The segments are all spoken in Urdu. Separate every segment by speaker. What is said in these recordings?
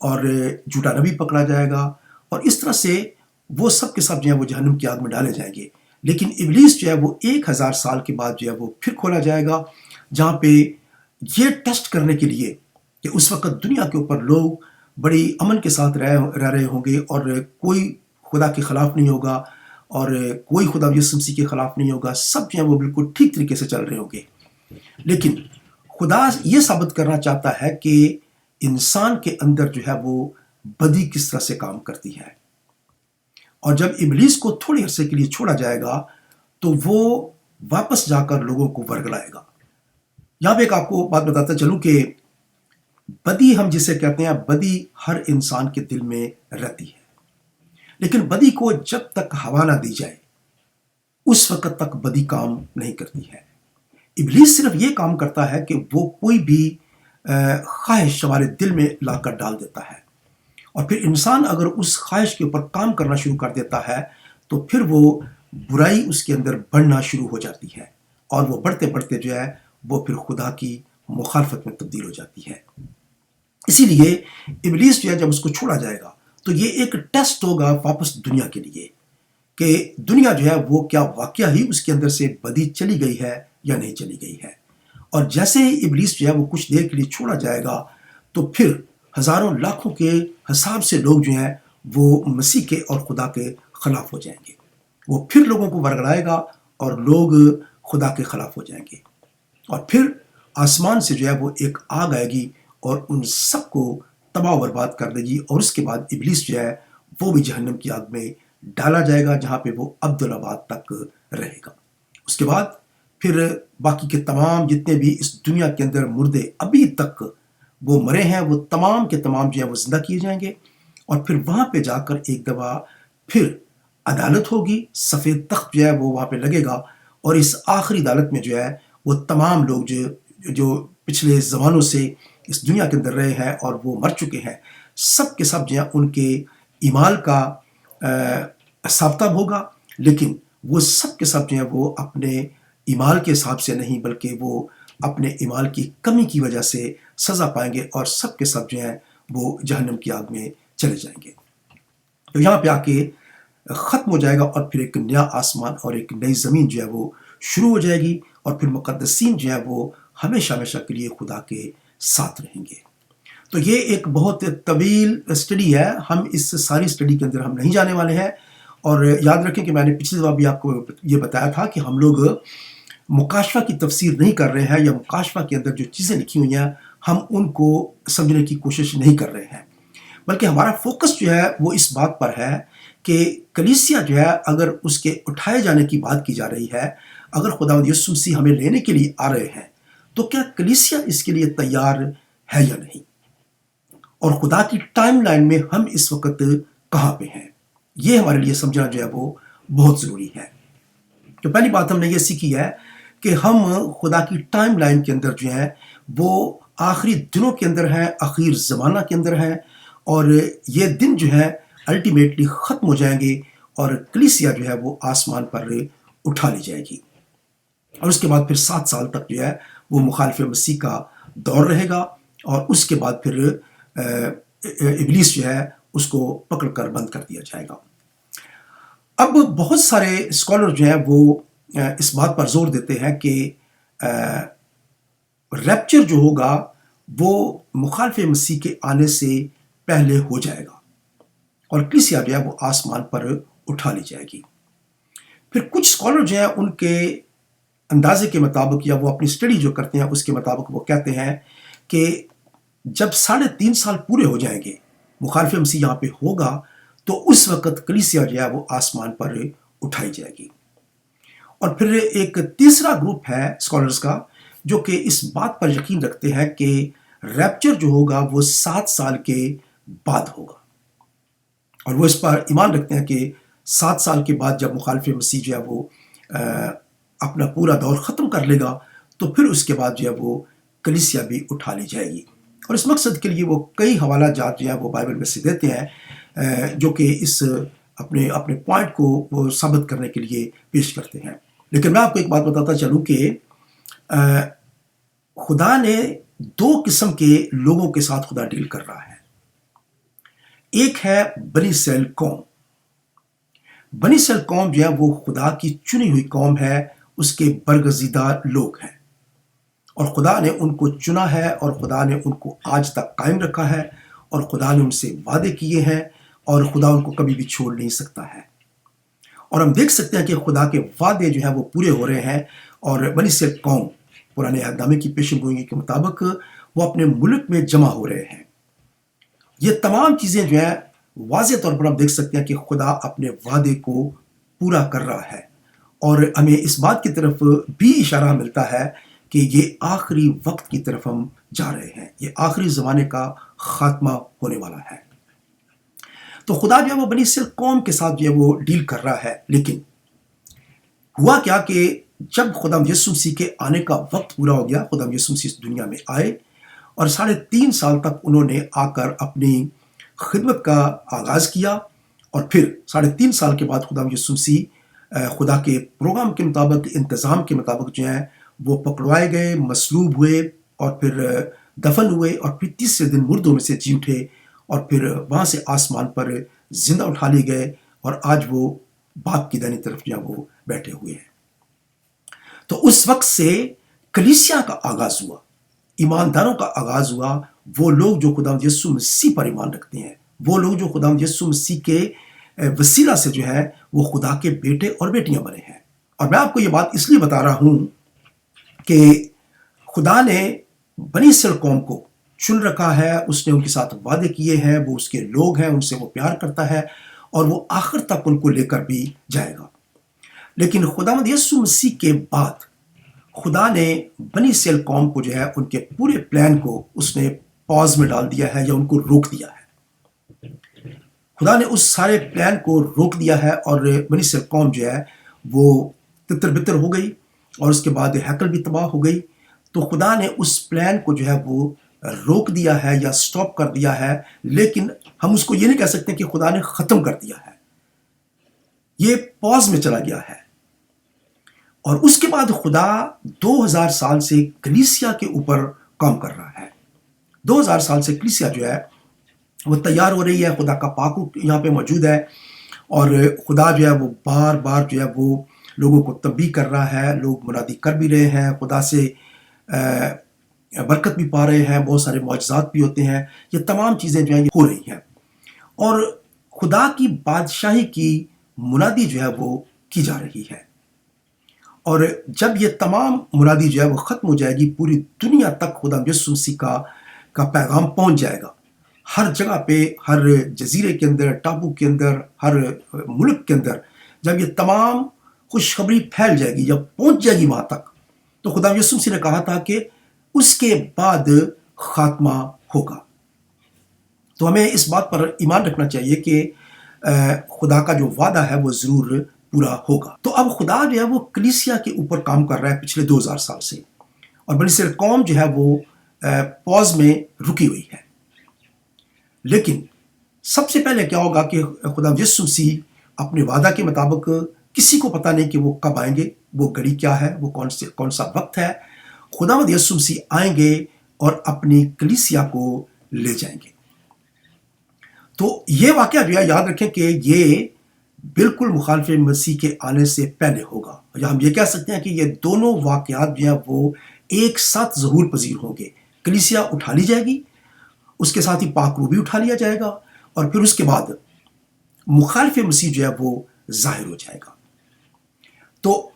Speaker 1: اور جھوٹا نبی پکڑا جائے گا، اور اس طرح سے وہ سب کے سب جو ہے وہ جہنم کی آگ میں ڈالے جائیں گے۔ لیکن ابلیس جو ہے وہ 1000 سال کے بعد جو ہے وہ پھر کھولا جائے گا، جہاں پہ یہ ٹیسٹ کرنے کے لیے کہ اس وقت دنیا کے اوپر لوگ بڑی امن کے ساتھ رہ رہے ہوں گے، اور کوئی خدا کے خلاف نہیں ہوگا، اور کوئی خدا یسوع مسیح کے خلاف نہیں ہوگا، سب جو ہے وہ بالکل ٹھیک طریقے سے چل رہے ہوں گے۔ لیکن خدا یہ ثابت کرنا چاہتا ہے کہ انسان کے اندر جو ہے وہ بدی کس طرح سے کام کرتی ہے، اور جب ابلیس کو تھوڑے عرصے کے لیے چھوڑا جائے گا تو وہ واپس جا کر لوگوں کو ورگلائے گا۔ یہاں پہ ایک آپ کو بات بتاتا چلوں کہ بدی ہم جسے کہتے ہیں، بدی ہر انسان کے دل میں رہتی ہے، لیکن بدی کو جب تک ہوا نہ دی جائے اس وقت تک بدی کام نہیں کرتی ہے۔ ابلیس صرف یہ کام کرتا ہے کہ وہ کوئی بھی خواہش ہمارے دل میں لا کر ڈال دیتا ہے، اور پھر انسان اگر اس خواہش کے اوپر کام کرنا شروع کر دیتا ہے تو پھر وہ برائی اس کے اندر بڑھنا شروع ہو جاتی ہے، اور وہ بڑھتے بڑھتے جو ہے وہ پھر خدا کی مخالفت میں تبدیل ہو جاتی ہے۔ اسی لیے ابلیس جو ہے جب اس کو چھوڑا جائے گا تو یہ ایک ٹیسٹ ہوگا واپس دنیا کے لیے کہ دنیا جو ہے وہ کیا واقعہ ہی اس کے اندر سے بدی چلی گئی ہے یا نہیں چلی گئی ہے۔ اور جیسے ہی ابلیس جو ہے وہ کچھ دیر کے لیے چھوڑا جائے گا تو پھر ہزاروں لاکھوں کے حساب سے لوگ جو ہیں وہ مسیح کے اور خدا کے خلاف ہو جائیں گے۔ وہ پھر لوگوں کو ورگلائے گا اور لوگ خدا کے خلاف ہو جائیں گے، اور پھر آسمان سے جو ہے وہ ایک آگ آئے گی اور ان سب کو تباہ و برباد کر دے گی، اور اس کے بعد ابلیس جو ہے وہ بھی جہنم کی آگ میں ڈالا جائے گا، جہاں پہ وہ ابدالآباد تک رہے گا۔ اس کے بعد پھر باقی کے تمام جتنے بھی اس دنیا کے اندر مردے ابھی تک وہ مرے ہیں وہ تمام کے تمام جو ہے وہ زندہ کیے جائیں گے، اور پھر وہاں پہ جا کر ایک دفعہ پھر عدالت ہوگی، سفید تخت جو ہے وہ وہاں پہ لگے گا، اور اس آخری عدالت میں جو ہے وہ تمام لوگ جو پچھلے زمانوں سے اس دنیا کے اندر رہے ہیں اور وہ مر چکے ہیں، سب کے سب جو ہیں ان کے اعمال کا حساب کتاب ہوگا، لیکن وہ سب کے سب جو ہیں وہ اپنے اعمال کے حساب سے نہیں بلکہ وہ اپنے اعمال کی کمی کی وجہ سے سزا پائیں گے، اور سب کے سب جو ہیں وہ جہنم کی آگ میں چلے جائیں گے۔ تو یہاں پہ آ کے ختم ہو جائے گا، اور پھر ایک نیا آسمان اور ایک نئی زمین جو ہے وہ شروع ہو جائے گی، اور پھر مقدسین جو ہے وہ ہمیشہ ہمیشہ کے لیے خدا کے ساتھ رہیں گے۔ تو یہ ایک بہت طویل اسٹڈی ہے، ہم اس ساری اسٹڈی کے اندر ہم نہیں جانے والے ہیں، اور یاد رکھیں کہ میں نے پچھلی دفعہ بھی آپ کو یہ بتایا تھا کہ ہم لوگ مکاشفہ کی تفسیر نہیں کر رہے ہیں، یا مکاشفہ کے اندر جو چیزیں لکھی ہوئی ہیں ہم ان کو سمجھنے کی کوشش نہیں کر رہے ہیں، بلکہ ہمارا فوکس جو ہے وہ اس بات پر ہے کہ کلیسیا جو ہے اگر اس کے اٹھائے جانے کی بات کی جا رہی ہے، اگر خداوند یسوع مسیح ہمیں لینے کے لیے آ رہے ہیں تو کیا کلیسیا اس کے لیے تیار ہے یا نہیں، اور خدا کی ٹائم لائن میں ہم اس وقت کہاں پہ ہیں، یہ ہمارے لیے سمجھنا جو ہے وہ بہت ضروری ہے۔ تو پہلی بات ہم نے یہ سیکھی ہے کہ ہم خدا کی ٹائم لائن کے اندر جو ہے وہ آخری دنوں کے اندر ہیں، آخر زمانہ کے اندر ہیں، اور یہ دن جو ہے الٹیمیٹلی ختم ہو جائیں گے، اور کلیسیا جو ہے وہ آسمان پر اٹھا لی جائے گی، اور اس کے بعد پھر 7 سال تک جو ہے وہ مخالف مسیح کا دور رہے گا، اور اس کے بعد پھر ابلیس جو ہے اس کو پکڑ کر بند کر دیا جائے گا۔ اب بہت سارے اسکالر جو ہیں وہ اس بات پر زور دیتے ہیں کہ ریپچر جو ہوگا وہ مخالف مسیح کے آنے سے پہلے ہو جائے گا، اور کلیسیا جو ہے وہ آسمان پر اٹھا لی جائے گی۔ پھر کچھ اسکالر جو ہیں ان کے اندازے کے مطابق، یا وہ اپنی اسٹڈی جو کرتے ہیں اس کے مطابق، وہ کہتے ہیں کہ جب 3.5 سال پورے ہو جائیں گے، مخالف مسیح یہاں پہ ہوگا، تو اس وقت کلیسیا جو ہے وہ آسمان پر اٹھائی جائے گی۔ اور پھر ایک تیسرا گروپ ہے اسکالرز کا جو کہ اس بات پر یقین رکھتے ہیں کہ ریپچر جو ہوگا وہ 7 سال کے بعد ہوگا، اور وہ اس پر ایمان رکھتے ہیں کہ 7 سال کے بعد جب مخالف مسیح جو ہے وہ اپنا پورا دور ختم کر لے گا تو پھر اس کے بعد جو ہے وہ کلیسیا بھی اٹھا لی جائے گی، اور اس مقصد کے لیے وہ کئی حوالہ جات جو ہیں وہ بائبل میں سے دیتے ہیں جو کہ اس اپنے پوائنٹ کو وہ ثابت کرنے کے لیے پیش کرتے ہیں۔ لیکن میں آپ کو ایک بات بتاتا چلوں کہ خدا نے 2 قسم کے لوگوں کے ساتھ خدا ڈیل کر رہا ہے۔ ایک ہے بنی اسرائیل قوم. بنی اسرائیل قوم جو ہے وہ خدا کی چنی ہوئی قوم ہے، اس کے برگزیدہ لوگ ہیں، اور خدا نے ان کو چنا ہے، اور خدا نے ان کو آج تک قائم رکھا ہے، اور خدا نے ان سے وعدے کیے ہیں، اور خدا ان کو کبھی بھی چھوڑ نہیں سکتا ہے. اور ہم دیکھ سکتے ہیں کہ خدا کے وعدے جو ہیں وہ پورے ہو رہے ہیں، اور بنی اسرائیل قوم پرانے عہد نامے کی پیشن گوئی کے مطابق وہ اپنے ملک میں جمع ہو رہے ہیں. یہ تمام چیزیں جو ہیں واضح طور پر ہم دیکھ سکتے ہیں کہ خدا اپنے وعدے کو پورا کر رہا ہے، اور ہمیں اس بات کی طرف بھی اشارہ ملتا ہے کہ یہ آخری وقت کی طرف ہم جا رہے ہیں، یہ آخری زمانے کا خاتمہ ہونے والا ہے. تو خدا جو ہے وہ بنی اسرائیل قوم کے ساتھ جو ہے وہ ڈیل کر رہا ہے. لیکن ہوا کیا کہ جب خدا یسوع مسیح کے آنے کا وقت پورا ہو گیا، خدا یسوع مسیح اس دنیا میں آئے، اور 3.5 سال تک انہوں نے آ کر اپنی خدمت کا آغاز کیا، اور پھر 3.5 سال کے بعد خدا یسوع مسیح خدا کے پروگرام کے مطابق، انتظام کے مطابق جو ہیں وہ پکڑوائے گئے، مصلوب ہوئے، اور پھر دفن ہوئے، اور پھر تیسرے دن مردوں میں سے جی اٹھے، اور پھر وہاں سے آسمان پر زندہ اٹھا لیے گئے، اور آج وہ باپ کی دائنی طرف جو وہ بیٹھے ہوئے ہیں. تو اس وقت سے کلیسیا کا آغاز ہوا، ایمانداروں کا آغاز ہوا، وہ لوگ جو خدا یسوع مسیح پر ایمان رکھتے ہیں، وہ لوگ جو خدا یسوع مسیح کے وسیلہ سے جو ہے وہ خدا کے بیٹے اور بیٹیاں بنے ہیں. اور میں آپ کو یہ بات اس لیے بتا رہا ہوں کہ خدا نے بنی اسرائیل قوم کو چن رکھا ہے، اس نے ان کے ساتھ وعدے کیے ہیں، وہ اس کے لوگ ہیں، ان سے وہ پیار کرتا ہے، اور وہ آخر تک ان کو لے کر بھی جائے گا. لیکن خداوند یسوع مسیح کے بعد خدا نے بنی اسرائیل قوم کو جو ہے ان کے پورے پلان کو اس نے پاز میں ڈال دیا ہے، یا ان کو روک دیا ہے. خدا نے اس سارے پلان کو روک دیا ہے، اور بنی اسرائیل قوم جو ہے وہ تتر بتر ہو گئی، اور اس کے بعد ہیکل بھی تباہ ہو گئی. تو خدا نے اس پلان کو جو ہے وہ روک دیا ہے یا سٹاپ کر دیا ہے، لیکن ہم اس کو یہ نہیں کہہ سکتے کہ خدا نے ختم کر دیا ہے. یہ پاز میں چلا گیا ہے. اور اس کے بعد خدا 2000 سال سے کلیسیا کے اوپر کام کر رہا ہے. 2000 سال سے کلیسیا جو ہے وہ تیار ہو رہی ہے، خدا کا پاک یہاں پہ موجود ہے، اور خدا جو ہے وہ بار بار جو ہے وہ لوگوں کو تنبیہ کر رہا ہے. لوگ منادی کر بھی رہے ہیں، خدا سے برکت بھی پا رہے ہیں، بہت سارے معجزات بھی ہوتے ہیں. یہ تمام چیزیں جو ہیں یہ ہو رہی ہیں، اور خدا کی بادشاہی کی منادی جو ہے وہ کی جا رہی ہے. اور جب یہ تمام منادی جو ہے وہ ختم ہو جائے گی، پوری دنیا تک خدا یسوع مسیح کا پیغام پہنچ جائے گا. ہر جگہ پہ، ہر جزیرے کے اندر، ٹاپو کے اندر، ہر ملک کے اندر جب یہ تمام خوشخبری پھیل جائے گی، جب پہنچ جائے گی وہاں تک، تو خدا یسوع مسیح نے کہا تھا کہ اس کے بعد خاتمہ ہوگا. تو ہمیں اس بات پر ایمان رکھنا چاہیے کہ خدا کا جو وعدہ ہے وہ ضرور پورا ہوگا. تو اب خدا جو ہے وہ کلیسیا کے اوپر کام کر رہا ہے پچھلے 2000 سال سے، اور بنی اسرائیل قوم جو ہے وہ پاز میں رکی ہوئی ہے. لیکن سب سے پہلے کیا ہوگا کہ خدا یسوع مسیح اپنے وعدہ کے مطابق، کسی کو پتہ نہیں کہ وہ کب آئیں گے، وہ گھڑی کیا ہے، وہ کون سا وقت ہے. خداوند یسوع مسیح آئیں گے اور اپنی کلیسیا کو لے جائیں گے. تو یہ واقعہ جو ہے یاد رکھیں کہ یہ بالکل مخالف مسیح کے آنے سے پہلے ہوگا، یا ہم یہ کہہ سکتے ہیں کہ یہ دونوں واقعات جو ہیں وہ ایک ساتھ ظہور پذیر ہوں گے. کلیسیا اٹھا لی جائے گی، اس کے ساتھ ہی پاک روح بھی اٹھا لیا جائے گا، اور پھر اس کے بعد مخالف مسیح جو ہے وہ ظاہر ہو جائے گا. تو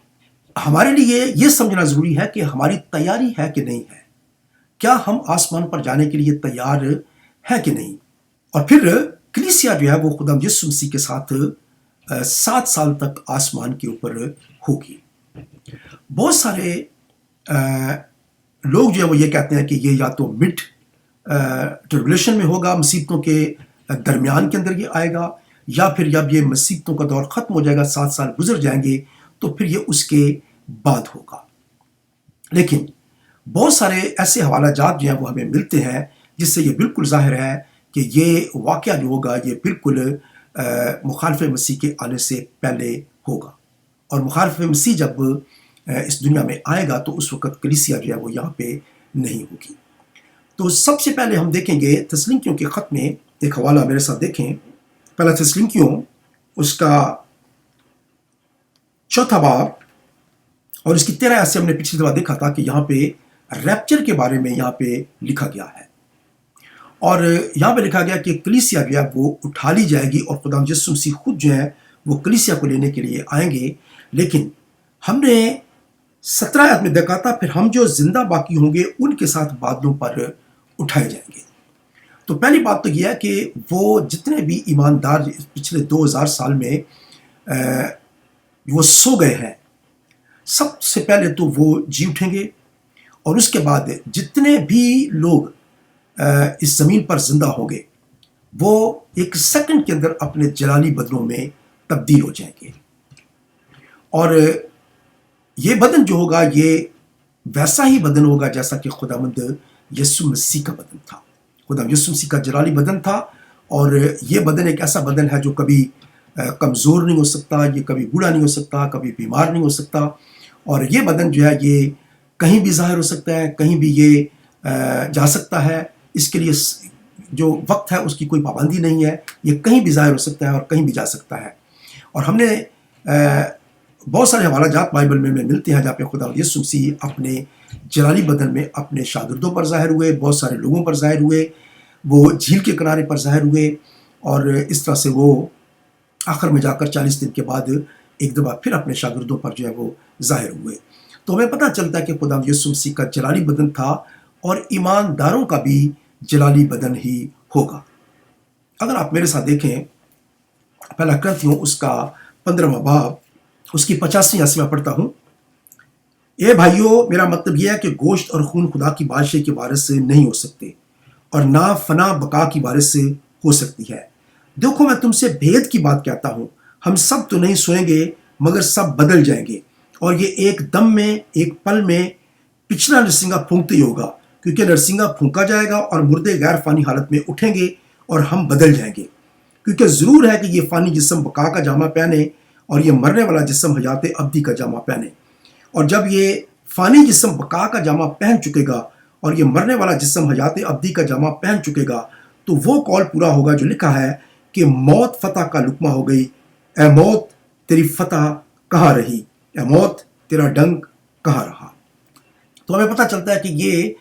Speaker 1: ہمارے لیے یہ سمجھنا ضروری ہے کہ ہماری تیاری ہے کہ نہیں ہے، کیا ہم آسمان پر جانے کے لیے تیار ہے کہ نہیں. اور پھر کلیسیا جو ہے وہ خدا یسوع مسیح کے ساتھ 7 سال تک آسمان کے اوپر ہوگی. بہت سارے لوگ جو ہے وہ یہ کہتے ہیں کہ یہ یا تو مڈ ٹربولیشن میں ہوگا، مصیبتوں کے درمیان کے اندر یہ آئے گا، یا پھر جب یہ مصیبتوں کا دور ختم ہو جائے گا، 7 سال گزر جائیں گے، تو پھر یہ اس کے بعد ہوگا. لیکن بہت سارے ایسے حوالہ جات جو ہیں وہ ہمیں ملتے ہیں جس سے یہ بالکل ظاہر ہے کہ یہ واقعہ جو ہوگا یہ بالکل مخالف مسیح کے آنے سے پہلے ہوگا. اور مخالف مسیح جب اس دنیا میں آئے گا تو اس وقت کلیسیا جو ہے وہ یہاں پہ نہیں ہوگی. تو سب سے پہلے ہم دیکھیں گے تسلنیکیوں کے خط میں ایک حوالہ میرے ساتھ دیکھیں، پہلا تسلنکیوں اس کا 4 باب اور اس کی 13 آیت سے ہم نے پچھلی دفعہ دیکھا تھا کہ یہاں پہ ریپچر کے بارے میں یہاں پہ لکھا گیا ہے، اور یہاں پہ لکھا گیا کہ کلیسیا جو ہے وہ اٹھا لی جائے گی اور خدا یسوع مسیح خود جو ہے وہ کلیسیا کو لینے کے لیے آئیں گے۔ لیکن ہم نے 17 آیت میں دیکھا تھا، پھر ہم جو زندہ باقی ہوں گے ان کے ساتھ بادلوں پر اٹھائے جائیں گے۔ تو پہلی بات تو یہ ہے کہ وہ جتنے بھی ایماندار پچھلے 2000 سال میں وہ سو گئے ہیں، سب سے پہلے تو وہ جی اٹھیں گے، اور اس کے بعد جتنے بھی لوگ اس زمین پر زندہ ہوں گے وہ ایک سیکنڈ کے اندر اپنے جلالی بدنوں میں تبدیل ہو جائیں گے، اور یہ بدن جو ہوگا یہ ویسا ہی بدن ہوگا جیسا کہ خداوند یسوع مسیح کا بدن تھا۔ خدا یسوع مسیح کا جلالی بدن تھا، اور یہ بدن ایک ایسا بدن ہے جو کبھی کمزور نہیں ہو سکتا، یہ کبھی بوڑھا نہیں ہو سکتا، کبھی بیمار نہیں ہو سکتا، اور یہ بدن جو ہے یہ کہیں بھی ظاہر ہو سکتا ہے، کہیں بھی یہ جا سکتا ہے۔ اس کے لیے جو وقت ہے اس کی کوئی پابندی نہیں ہے، یہ کہیں بھی ظاہر ہو سکتا ہے اور کہیں بھی جا سکتا ہے۔ اور ہم نے بہت سارے حوالہ جات بائبل میں ملتے ہیں جہاں پہ خدا یسوع مسیح اپنے جلالی بدن میں اپنے شاگردوں پر ظاہر ہوئے، بہت سارے لوگوں پر ظاہر ہوئے، وہ جھیل کے کنارے پر ظاہر ہوئے، اور اس طرح سے وہ آخر میں جا کر 40 دن کے بعد ایک دفعہ پھر اپنے شاگردوں پر جو ہے وہ ظاہر ہوئے۔ تو ہمیں پتہ چلتا ہے کہ خدا یسوع مسیح کا جلالی بدن تھا، اور ایمانداروں کا بھی جلالی بدن ہی ہوگا۔ اگر آپ میرے ساتھ دیکھیں پہلا کرنتھیوں اس کا 15واں باب اس کی 85 آیت میں پڑھتا ہوں، اے بھائیو، میرا مطلب یہ ہے کہ گوشت اور خون خدا کی بادشاہی کے وارث سے نہیں ہو سکتے، اور نہ فنا بقا کی وارث سے ہو سکتی ہے۔ دیکھو میں تم سے بھید کی بات کہتا ہوں، ہم سب تو نہیں سوئیں گے مگر سب بدل جائیں گے، اور یہ ایک دم میں ایک پل میں پچھلا نرسنگا پھونکتے ہی ہوگا، کیونکہ نرسنگا پھونکا جائے گا اور مردے غیر فانی حالت میں اٹھیں گے اور ہم بدل جائیں گے، کیونکہ ضرور ہے کہ یہ فانی جسم بقا کا جامہ پہنے اور یہ مرنے والا جسم حیات ابدی کا جامہ پہنے۔ اور جب یہ فانی جسم بقا کا جامہ پہن چکے گا اور یہ مرنے والا جسم حیات ابدی کا جامہ پہن چکے گا، تو وہ قول پورا ہوگا جو لکھا ہے کہ موت فتح کا لقمہ ہو گئی، اے موت تیری فتح کہاں رہی، اے موت تیرا ڈنک کہاں رہا۔ تو ہمیں پتہ چلتا ہے کہ یہ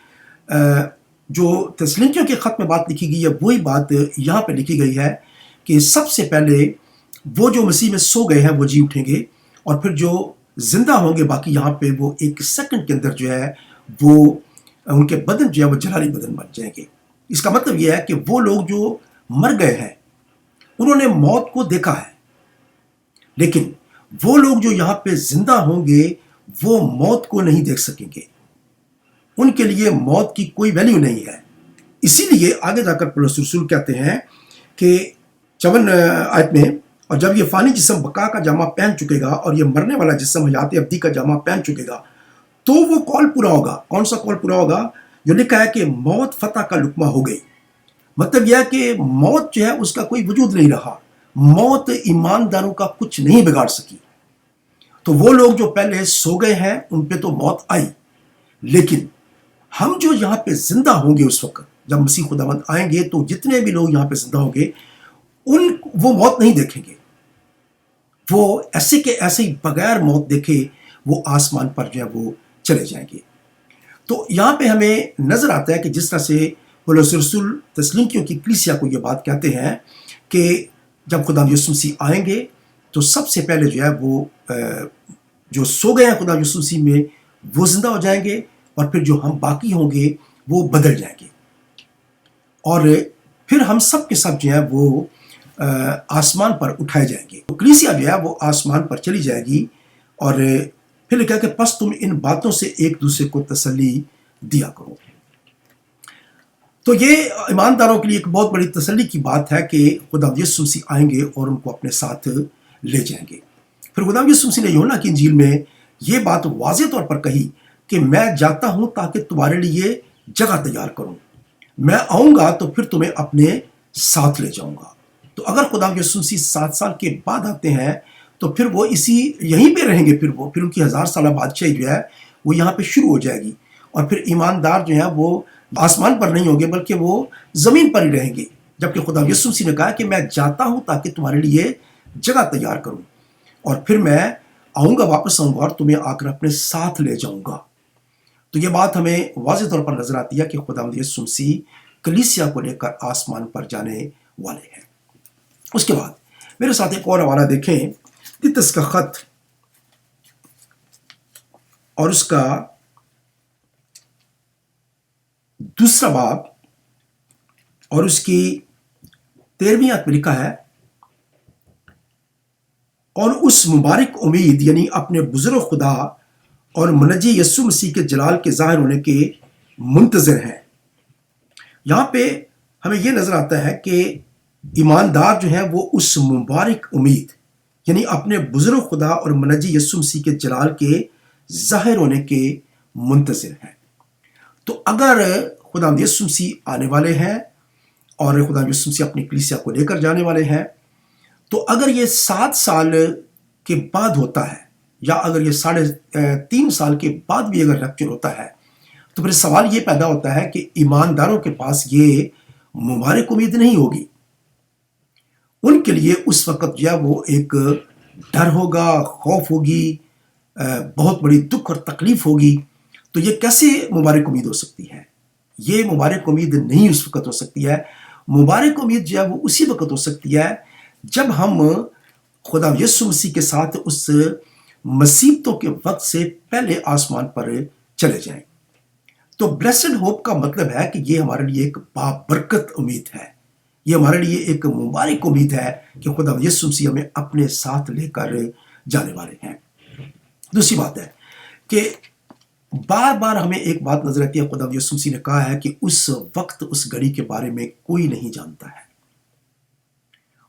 Speaker 1: جو تسلنکیوں کے خط میں بات لکھی گئی ہے وہی بات یہاں پہ لکھی گئی ہے کہ سب سے پہلے وہ جو مسیح میں سو گئے ہیں وہ جی اٹھیں گے، اور پھر جو زندہ ہوں گے باقی یہاں پہ وہ ایک سیکنڈ کے اندر جو ہے وہ ان کے بدن جو ہے وہ جلالی بدن بن جائیں گے۔ اس کا مطلب یہ ہے کہ وہ لوگ جو مر گئے ہیں انہوں نے موت کو دیکھا ہے، لیکن وہ لوگ جو یہاں پہ زندہ ہوں گے وہ موت کو نہیں دیکھ سکیں گے، ان کے لیے موت کی کوئی ویلیو نہیں ہے۔ اسی لیے آگے جا کر پولس رسول کہتے ہیں کہ 54 آیت میں، اور جب یہ فانی جسم بقا کا جامہ پہن چکے گا اور یہ مرنے والا جسم حیات ابدی کا جامہ پہن چکے گا، تو وہ قول پورا ہوگا۔ کون سا قول پورا ہوگا؟ جو لکھا ہے کہ موت فتح کا لقمہ ہو گئی۔ مطلب یہ ہے کہ موت جو ہے اس کا کوئی وجود نہیں رہا، موت ایمانداروں کا کچھ نہیں بگاڑ سکی۔ تو وہ لوگ جو پہلے سو گئے ہیں ان پہ تو موت آئی، لیکن ہم جو یہاں پہ زندہ ہوں گے اس وقت جب مسیح خداوند آئیں گے، تو جتنے بھی لوگ یہاں پہ زندہ ہوں گے وہ موت نہیں دیکھیں گے، وہ ایسے کہ ایسے ہی بغیر موت دیکھے وہ آسمان پر جو ہے وہ چلے جائیں گے۔ تو یہاں پہ ہمیں نظر آتا ہے کہ جس طرح سے پولس رسول تسلنکیوں کی کلیسیا کو یہ بات کہتے ہیں کہ جب خدا یسوع مسیح آئیں گے تو سب سے پہلے جو ہے وہ جو سو گئے ہیں خدا یسوع مسیح میں وہ زندہ ہو جائیں گے، اور پھر جو ہم باقی ہوں گے وہ بدل جائیں گے، اور پھر ہم سب کے سب جو ہے وہ آسمان پر اٹھائے جائیں گے۔ تو کلیسیا جو ہے وہ آسمان پر چلی جائے گی، اور پھر لکھا کہ پس تم ان باتوں سے ایک دوسرے کو تسلی دیا کرو۔ تو یہ ایمانداروں کے لیے ایک بہت بڑی تسلی کی بات ہے کہ خدا یسوع مسیح آئیں گے اور ان کو اپنے ساتھ لے جائیں گے۔ پھر خدا یسوع مسیح نے یوحنا کی انجیل میں یہ بات واضح طور پر کہی کہ میں جاتا ہوں تاکہ تمہارے لیے جگہ تیار کروں، میں آؤں گا تو پھر تمہیں اپنے ساتھ لے جاؤں گا۔ تو اگر خدا یسوع مسیح 7 سال کے بعد آتے ہیں تو پھر وہ یہیں پہ رہیں گے، پھر ان کی 1000 سالہ بادشاہی جو ہے وہ یہاں پہ شروع ہو جائے گی، اور پھر ایماندار جو ہیں وہ آسمان پر نہیں ہوں گے بلکہ وہ زمین پر ہی رہیں گے، جبکہ خدا یسوع مسیح نے کہا کہ میں جاتا ہوں تاکہ تمہارے لیے جگہ تیار کروں، اور پھر میں آؤں گا، واپس آؤں گا اور تمہیں آ کر اپنے ساتھ لے جاؤں گا۔ تو یہ بات ہمیں واضح طور پر نظر آتی ہے کہ خدا یسوع مسیح کلیسیا کو لے کر آسمان پر جانے والے ہیں۔ اس کے بعد میرے ساتھ ایک اور حوالہ دیکھیں، تیتس کا خط اور اس کا 2 باب اور اس کی 13ویں آیت میں لکھا ہے، اور اس مبارک امید یعنی اپنے بزرگ خدا اور منجی یسوع مسیح کے جلال کے ظاہر ہونے کے منتظر ہیں۔ یہاں پہ ہمیں یہ نظر آتا ہے کہ ایماندار جو ہیں وہ اس مبارک امید یعنی اپنے بزرگ خدا اور منجی یسوع مسیح کے جلال کے ظاہر ہونے کے منتظر ہیں۔ تو اگر خدا یسوع مسیح آنے والے ہیں اور خدا یسوع مسیح اپنی کلیسیا کو لے کر جانے والے ہیں، تو اگر یہ 7 سال کے بعد ہوتا ہے یا اگر یہ 3.5 سال کے بعد بھی اگر ریپچر ہوتا ہے، تو پھر سوال یہ پیدا ہوتا ہے کہ ایمانداروں کے پاس یہ مبارک امید نہیں ہوگی۔ ان کے لیے اس وقت جو ہے وہ ایک ڈر ہوگا، خوف ہوگی، بہت بڑی دکھ اور تکلیف ہوگی۔ تو یہ کیسے مبارک امید ہو سکتی ہے؟ یہ مبارک امید نہیں اس وقت ہو سکتی ہے۔ مبارک امید جو ہے وہ اسی وقت ہو سکتی ہے جب ہم خدا یسوع مسیح کے ساتھ اس مصیبتوں کے وقت سے پہلے آسمان پر چلے جائیں۔ تو بلیسڈ ہوپ کا مطلب ہے کہ یہ ہمارے لیے ایک بابرکت امید ہے، یہ ہمارے لیے ایک مبارک امید ہے کہ خدا یسوع مسیح ہمیں اپنے ساتھ لے کر جانے والے ہیں۔ دوسری بات ہے کہ بار بار ہمیں ایک بات نظر آتی ہے، خدا یسوع مسیح نے کہا ہے کہ اس وقت اس گھڑی کے بارے میں کوئی نہیں جانتا ہے،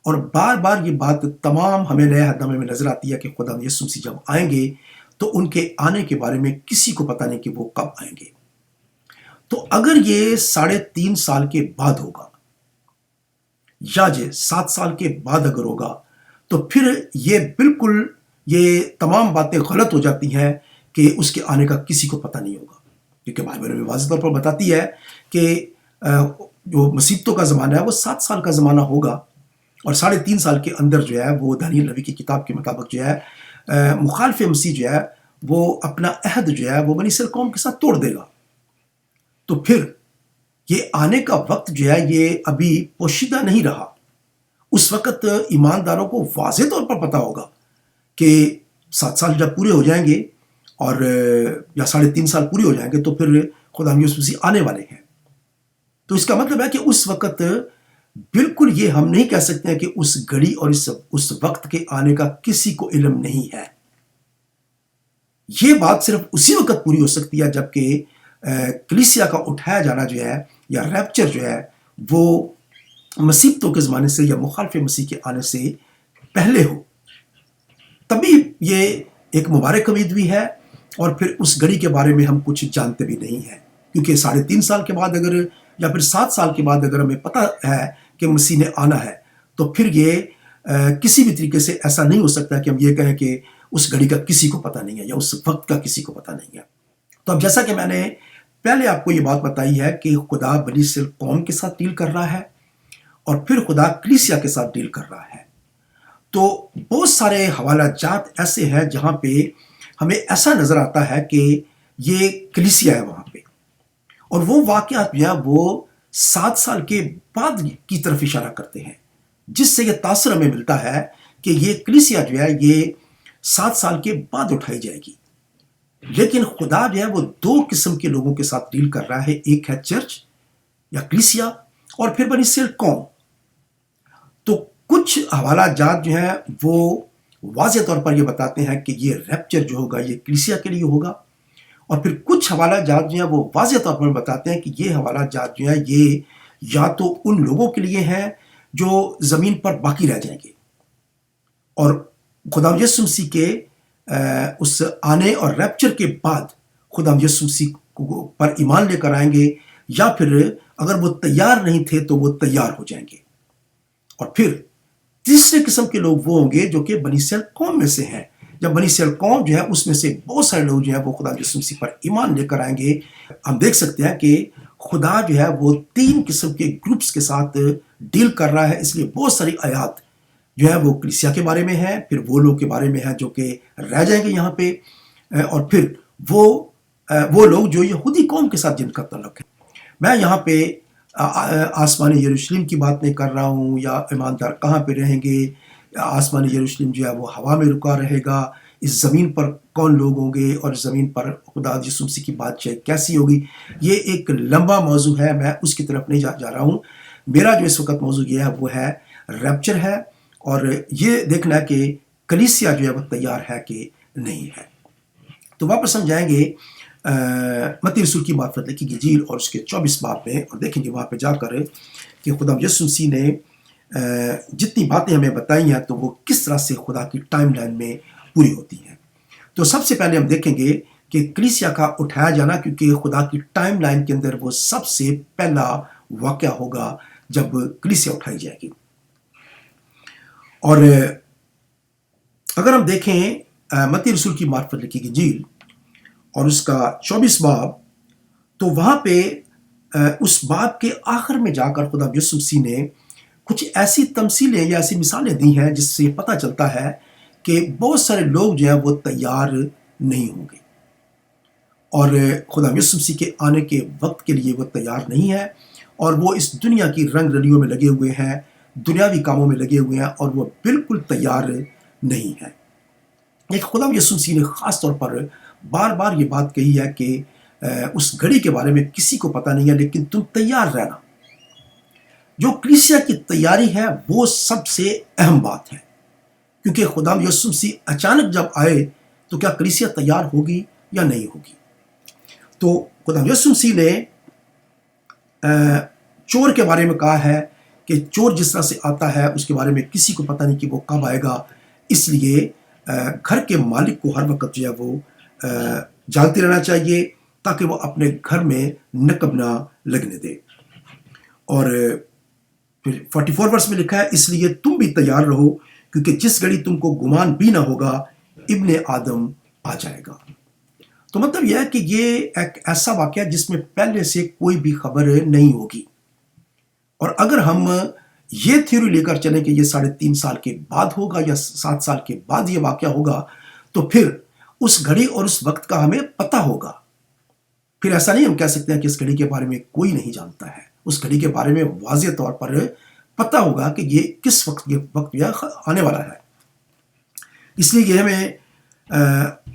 Speaker 1: اور بار بار یہ بات تمام ہمیں نئے عہد نامے میں نظر آتی ہے کہ خدا یسوع مسیح جب آئیں گے تو ان کے آنے کے بارے میں کسی کو پتہ نہیں کہ وہ کب آئیں گے۔ تو اگر یہ 3.5 سال کے بعد ہوگا یا 7 سال کے بعد اگر ہوگا، تو پھر یہ بالکل یہ تمام باتیں غلط ہو جاتی ہیں کہ اس کے آنے کا کسی کو پتہ نہیں ہوگا، کیونکہ بائبل میں واضح طور پر بتاتی ہے کہ جو مصیبتوں کا زمانہ ہے وہ 7 سال کا زمانہ ہوگا، اور 3.5 سال کے اندر جو ہے وہ دانیل نبی کی کتاب کے مطابق جو ہے مخالف مسیح جو ہے وہ اپنا عہد جو ہے وہ بنی اسرائیل قوم کے ساتھ توڑ دے گا۔ تو پھر یہ آنے کا وقت جو ہے یہ ابھی پوشیدہ نہیں رہا۔ اس وقت ایمانداروں کو واضح طور پر پتا ہوگا کہ 7 سال جب پورے ہو جائیں گے اور یا 3.5 سال پورے ہو جائیں گے تو پھر خدا یسوع مسیح آنے والے ہیں۔ تو اس کا مطلب ہے کہ اس وقت بالکل یہ ہم نہیں کہہ سکتے ہیں کہ اس گھڑی اور اس وقت کے آنے کا کسی کو علم نہیں ہے۔ یہ بات صرف اسی وقت پوری ہو سکتی ہے جب کہ کلیسیا کا اٹھایا جانا جو ہے یا ریپچر جو ہے وہ مصیبتوں کے زمانے سے یا مخالف مسیح کے آنے سے پہلے ہو، تبھی یہ ایک مبارک امید بھی ہے، اور پھر اس گھڑی کے بارے میں ہم کچھ جانتے بھی نہیں ہیں، کیونکہ 3.5 سال کے بعد اگر یا پھر 7 سال کے بعد اگر ہمیں پتہ ہے کہ مسیح نے آنا ہے، تو پھر یہ کسی بھی طریقے سے ایسا نہیں ہو سکتا کہ ہم یہ کہیں کہ اس گھڑی کا کسی کو پتہ نہیں ہے یا اس وقت کا کسی کو پتہ نہیں ہے۔ تو اب جیسا کہ میں نے پہلے آپ کو یہ بات بتائی ہے کہ خدا بنی اسرائیل قوم کے ساتھ ڈیل کر رہا ہے اور پھر خدا کلیسیا کے ساتھ ڈیل کر رہا ہے، تو بہت سارے حوالہ جات ایسے ہیں جہاں پہ ہمیں ایسا نظر آتا ہے کہ یہ کلیسیا ہے وہاں پہ، اور وہ واقعات جو ہے وہ 7 سال کے بعد کی طرف اشارہ کرتے ہیں، جس سے یہ تاثر ہمیں ملتا ہے کہ یہ کلیسیا جو ہے یہ 7 سال کے بعد اٹھائی جائے گی۔ لیکن خدا جو ہے وہ 2 قسم کے لوگوں کے ساتھ ڈیل کر رہا ہے، ایک ہے چرچ یا کلیسیا، اور پھر بنی اسرائیل قوم۔ تو کچھ حوالہ جات جو ہیں وہ واضح طور پر یہ بتاتے ہیں کہ یہ ریپچر جو ہوگا یہ کلیسیا کے لیے ہوگا، اور پھر کچھ حوالہ جات جو ہیں وہ واضح طور پر بتاتے ہیں کہ یہ حوالہ جات جو ہیں یہ یا تو ان لوگوں کے لیے ہیں جو زمین پر باقی رہ جائیں گے اور خدا یسوع مسیح کے اس آنے اور ریپچر کے بعد خدا یسوع مسیح پر ایمان لے کر آئیں گے، یا پھر اگر وہ تیار نہیں تھے تو وہ تیار ہو جائیں گے۔ اور پھر تیسرے قسم کے لوگ وہ ہوں گے جو کہ بنی اسرائیل قوم میں سے ہیں۔ جب بنی اسرائیل قوم جو ہے اس میں سے بہت سارے لوگ جو ہیں وہ خدا یسوع مسیح پر ایمان لے کر آئیں گے۔ ہم دیکھ سکتے ہیں کہ خدا جو ہے وہ 3 قسم کے گروپس کے ساتھ ڈیل کر رہا ہے، اس لیے بہت ساری آیات جو ہے وہ کلیسیا کے بارے میں ہیں، پھر وہ لوگ کے بارے میں ہیں جو کہ رہ جائیں گے یہاں پہ، اور پھر وہ لوگ جو یہودی قوم کے ساتھ جن کا تعلق ہے۔ میں یہاں پہ آسمانی یروشلم کی بات نہیں کر رہا ہوں، یا ایماندار کہاں پہ رہیں گے، آسمانی یروشلم جو ہے وہ ہوا میں رکا رہے گا، اس زمین پر کون لوگ ہوں گے، اور اس زمین پر خدا یسوع مسیح کی بادشاہی کیسی ہوگی۔ یہ ایک لمبا موضوع ہے، میں اس کی طرف نہیں جا رہا ہوں۔ میرا جو اس وقت موضوع یہ ہے وہ ہے ریپچر ہے، اور یہ دیکھنا ہے کہ کلیسیا جو ہے وہ تیار ہے کہ نہیں ہے۔ تو واپس ہم جائیں گے متی رسول کی معرفت لکھی گئی انجیل اور اس کے 24 باب میں، اور دیکھیں گے وہاں پہ جا کر کہ خدا یسوع مسیح نے جتنی باتیں ہمیں بتائی ہیں تو وہ کس طرح سے خدا کی ٹائم لائن میں پوری ہوتی ہیں۔ تو سب سے پہلے ہم دیکھیں گے کہ کلیسیا کا اٹھایا جانا، کیونکہ خدا کی ٹائم لائن کے اندر وہ سب سے پہلا واقعہ ہوگا جب کلیسیا اٹھائی جائے گی۔ اور اگر ہم دیکھیں متی رسول کی معرفت لکھی گئی انجیل اور اس کا 24 باب، تو وہاں پہ اس باب کے آخر میں جا کر خدا یسوع مسیح نے کچھ ایسی تمثیلیں یا ایسی مثالیں دی ہیں جس سے پتہ چلتا ہے کہ بہت سارے لوگ جو ہیں وہ تیار نہیں ہوں گے، اور خدا یسوع مسیح کے آنے کے وقت کے لیے وہ تیار نہیں ہے، اور وہ اس دنیا کی رنگ رلیوں میں لگے ہوئے ہیں، دنیاوی کاموں میں لگے ہوئے ہیں، اور وہ بالکل تیار نہیں ہے۔ ایک خدا یسوع مسیح نے خاص طور پر بار بار یہ بات کہی ہے کہ اس گھڑی کے بارے میں کسی کو پتہ نہیں ہے، لیکن تم تیار رہنا۔ جو کلیسیا کی تیاری ہے وہ سب سے اہم بات ہے، کیونکہ خدا یسوع مسیح اچانک جب آئے تو کیا کلیسیا تیار ہوگی یا نہیں ہوگی۔ تو خدا یسوع مسیح نے چور کے بارے میں کہا ہے کہ چور جس طرح سے آتا ہے اس کے بارے میں کسی کو پتہ نہیں کہ وہ کب آئے گا، اس لیے گھر کے مالک کو ہر وقت جو ہے وہ جاگتے رہنا چاہیے تاکہ وہ اپنے گھر میں نقب نہ لگنے دے۔ اور پھر 44 ورس میں لکھا ہے، اس لیے تم بھی تیار رہو، کیونکہ جس گھڑی تم کو گمان بھی نہ ہوگا ابن آدم آ جائے گا۔ تو مطلب یہ ہے کہ یہ ایک ایسا واقعہ جس میں پہلے سے کوئی بھی خبر نہیں ہوگی، اور اگر ہم یہ تھیوری لے کر چلیں کہ یہ 3.5 سال کے بعد ہوگا یا 7 سال کے بعد یہ واقعہ ہوگا، تو پھر اس گھڑی اور اس وقت کا ہمیں پتہ ہوگا۔ پھر ایسا نہیں ہم کہہ سکتے ہیں کہ اس گھڑی کے بارے میں کوئی نہیں جانتا ہے، اس گھڑی کے بارے میں واضح طور پر پتہ ہوگا کہ یہ کس وقت یہ آنے والا ہے۔ اس لیے یہ ہمیں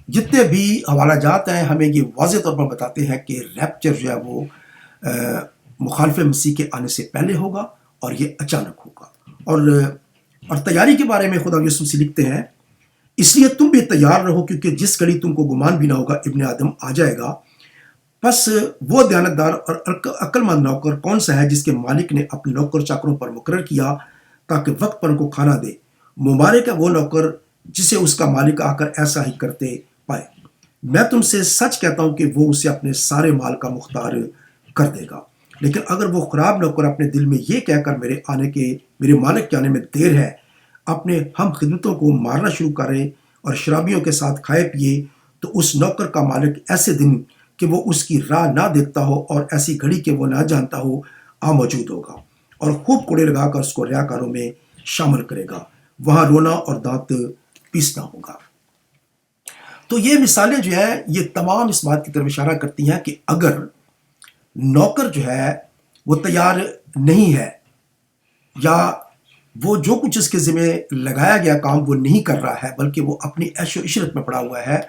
Speaker 1: جتنے بھی حوالہ جات ہیں ہمیں یہ واضح طور پر بتاتے ہیں کہ ریپچر جو ہے وہ مخالف مسیح کے آنے سے پہلے ہوگا، اور یہ اچانک ہوگا۔ اور تیاری کے بارے میں خدا یسوع مسیح لکھتے ہیں، اس لیے تم بھی تیار رہو، کیونکہ جس گھڑی تم کو گمان بھی نہ ہوگا ابن آدم آ جائے گا۔ پس وہ دیانتدار اور عقل مند نوکر کون سا ہے جس کے مالک نے اپنے نوکر چاکروں پر مقرر کیا تاکہ وقت پر ان کو کھانا دے؟ مبارک ہے وہ نوکر جسے اس کا مالک آ کر ایسا ہی کرتے پائے۔ میں تم سے سچ کہتا ہوں کہ وہ اسے اپنے سارے مال کا مختار کر دے گا۔ لیکن اگر وہ خراب نوکر اپنے دل میں یہ کہہ کر میرے مالک کے آنے میں دیر ہے، اپنے ہم خدمتوں کو مارنا شروع کرے اور شرابیوں کے ساتھ کھائے پیے، تو اس نوکر کا مالک ایسے دن کہ وہ اس کی راہ نہ دیکھتا ہو اور ایسی گھڑی کہ وہ نہ جانتا ہو آ موجود ہوگا، اور خوب کوڑے لگا کر اس کو ریاکاروں میں شامل کرے گا، وہاں رونا اور دانت پیسنا ہوگا۔ تو یہ مثالیں جو ہیں یہ تمام اس بات کی طرف اشارہ کرتی ہیں کہ اگر نوکر جو ہے وہ تیار نہیں ہے، یا وہ جو کچھ اس کے ذمہ لگایا گیا کام وہ نہیں کر رہا ہے، بلکہ وہ اپنی عیش و عشرت میں پڑا ہوا ہے،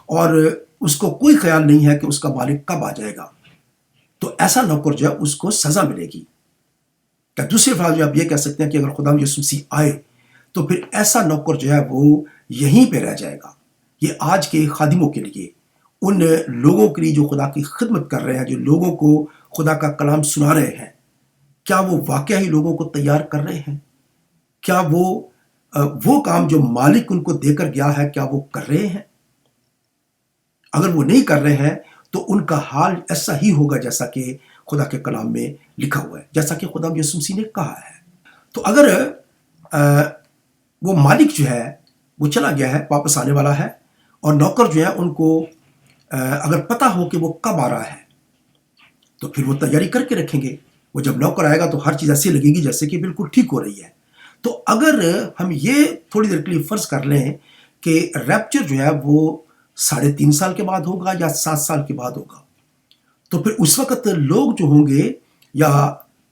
Speaker 1: اور اس کو کوئی خیال نہیں ہے کہ اس کا مالک کب آ جائے گا، تو ایسا نوکر جو ہے اس کو سزا ملے گی۔ یا دوسرے فال جو آپ یہ کہہ سکتے ہیں کہ اگر خدا یسوع مسیح آئے تو پھر ایسا نوکر جو ہے وہ یہیں پہ رہ جائے گا۔ یہ آج کے خادموں کے لیے، ان لوگوں کے لیے جو خدا کی خدمت کر رہے ہیں، جو لوگوں کو خدا کا کلام سنا رہے ہیں، کیا وہ واقعہ ہی لوگوں کو تیار کر رہے ہیں؟ کیا وہ کام جو مالک ان کو دے کر گیا ہے کیا وہ کر رہے ہیں؟ اگر وہ نہیں کر رہے ہیں تو ان کا حال ایسا ہی ہوگا جیسا کہ خدا کے کلام میں لکھا ہوا ہے، جیسا کہ خدا یسوع مسیح نے کہا ہے۔ تو اگر وہ مالک جو ہے وہ چلا گیا ہے، واپس آنے والا ہے، اور نوکر جو ہے ان کو اگر پتہ ہو کہ وہ کب آ رہا ہے تو پھر وہ تیاری کر کے رکھیں گے، وہ جب نوکر آئے گا تو ہر چیز ایسی لگے گی جیسے کہ بالکل ٹھیک ہو رہی ہے. تو اگر ہم یہ تھوڑی دیر کے لیے فرض کر لیں کہ ریپچر جو ہے وہ 3.5 سال کے بعد ہوگا یا 7 سال کے بعد ہوگا، تو پھر اس وقت لوگ جو ہوں گے، یا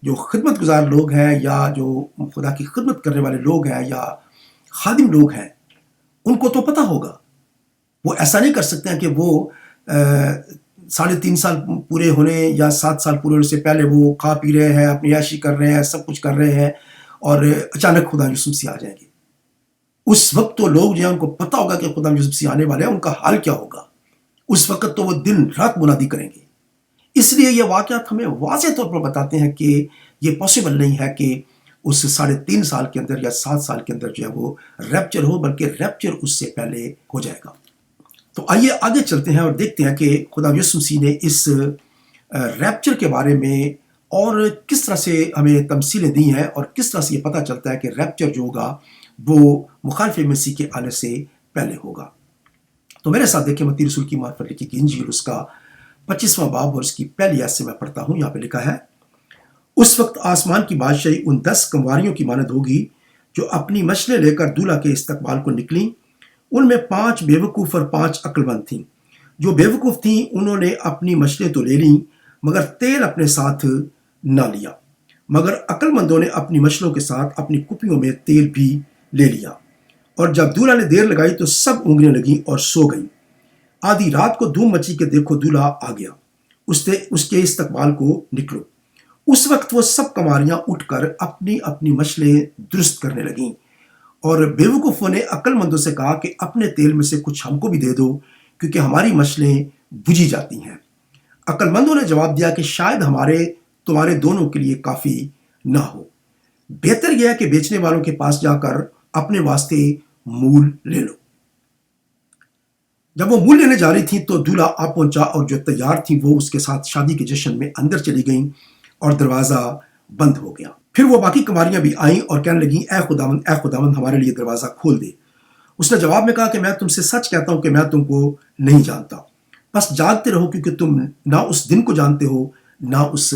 Speaker 1: جو خدمت گزار لوگ ہیں، یا جو خدا کی خدمت کرنے والے لوگ ہیں، یا خادم لوگ ہیں، ان کو تو پتہ ہوگا. وہ ایسا نہیں کر سکتے ہیں کہ وہ 3.5 سال پورے ہونے یا 7 سال پورے ہونے سے پہلے وہ کھا پی رہے ہیں، اپنی عیاشی کر رہے ہیں، سب کچھ کر رہے ہیں، اور اچانک خدا یسوع مسیح آ جائیں گے. اس وقت تو لوگ جو ہیں ان کو پتہ ہوگا کہ خدا یسوع مسیح آنے والے ہیں، ان کا حال کیا ہوگا. اس وقت تو وہ دن رات منادی کریں گے. اس لیے یہ واقعات ہمیں واضح طور پر بتاتے ہیں کہ یہ پاسبل نہیں ہے کہ اس 3.5 سال کے اندر یا 7 سال کے اندر جو ہے وہ ریپچر ہو، بلکہ ریپچر اس سے پہلے ہو جائے گا. تو آئیے آگے چلتے ہیں اور دیکھتے ہیں کہ خدا یسوع مسیح نے اس ریپچر کے بارے میں اور کس طرح سے ہمیں تمثیلیں دی ہیں، اور کس طرح سے یہ پتہ چلتا ہے کہ ریپچر جو ہوگا وہ مخالف مسیح کے آنے سے پہلے ہوگا. تو میرے ساتھ دیکھیں متی رسول کی معرفت لکھی کی انجیل، اس کا 25واں باب اور اس کی پہلی آیت سے میں پڑھتا ہوں. یہاں پہ لکھا ہے، اس وقت آسمان کی بادشاہی ان 10 کنواریوں کی مانند ہوگی جو اپنی مچھلیں لے کر دولہا کے استقبال کو نکلیں. ان میں 5 بے وقوف اور 5 عقل مند تھیں. جو بے وقوف تھیں انہوں نے اپنی مچھلیں تو لے لیں، مگر تیل اپنے ساتھ نہ لیا. مگر عقل مندوں نے اپنی مچھلوں کے ساتھ اپنی کپیوں میں تیل بھی لے لیا. اور جب دولہا نے دیر لگائی تو سب اونگنے لگیں اور سو گئیں. آدھی رات کو دھوم مچی کہ دیکھو دولہا آ گیا، اس کے استقبال کو نکلو. اس وقت وہ سب کنواریاں اٹھ کر اپنی اپنی مچھلیں درست کرنے لگیں. اور بے وقوفوں نے عقل مندوں سے کہا کہ اپنے تیل میں سے کچھ ہم کو بھی دے دو، کیونکہ ہماری مچھلیں بجھی جاتی ہیں. عقل مندوں نے جواب دیا کہ شاید تمہارے دونوں کے لیے کافی نہ ہو. بہتر یہ ہے کہ بیچنے والوں کے پاس جا کر اپنے واسطے مول لے لو. جب وہ مول لینے جا رہی تھیں تو دولہا آ پہنچا، اور جو تیار تھیں وہ اس کے ساتھ شادی کے جشن میں اندر چلی گئیں، اور دروازہ بند ہو گیا. پھر وہ باقی کنواریاں بھی آئیں اور کہنے لگیں، اے خداوند ہمارے لیے دروازہ کھول دے. اس نے جواب میں کہا کہ میں تم سے سچ کہتا ہوں کہ میں تم کو نہیں جانتا. بس جاگتے رہو، کیونکہ تم نہ اس دن کو جانتے ہو نہ اس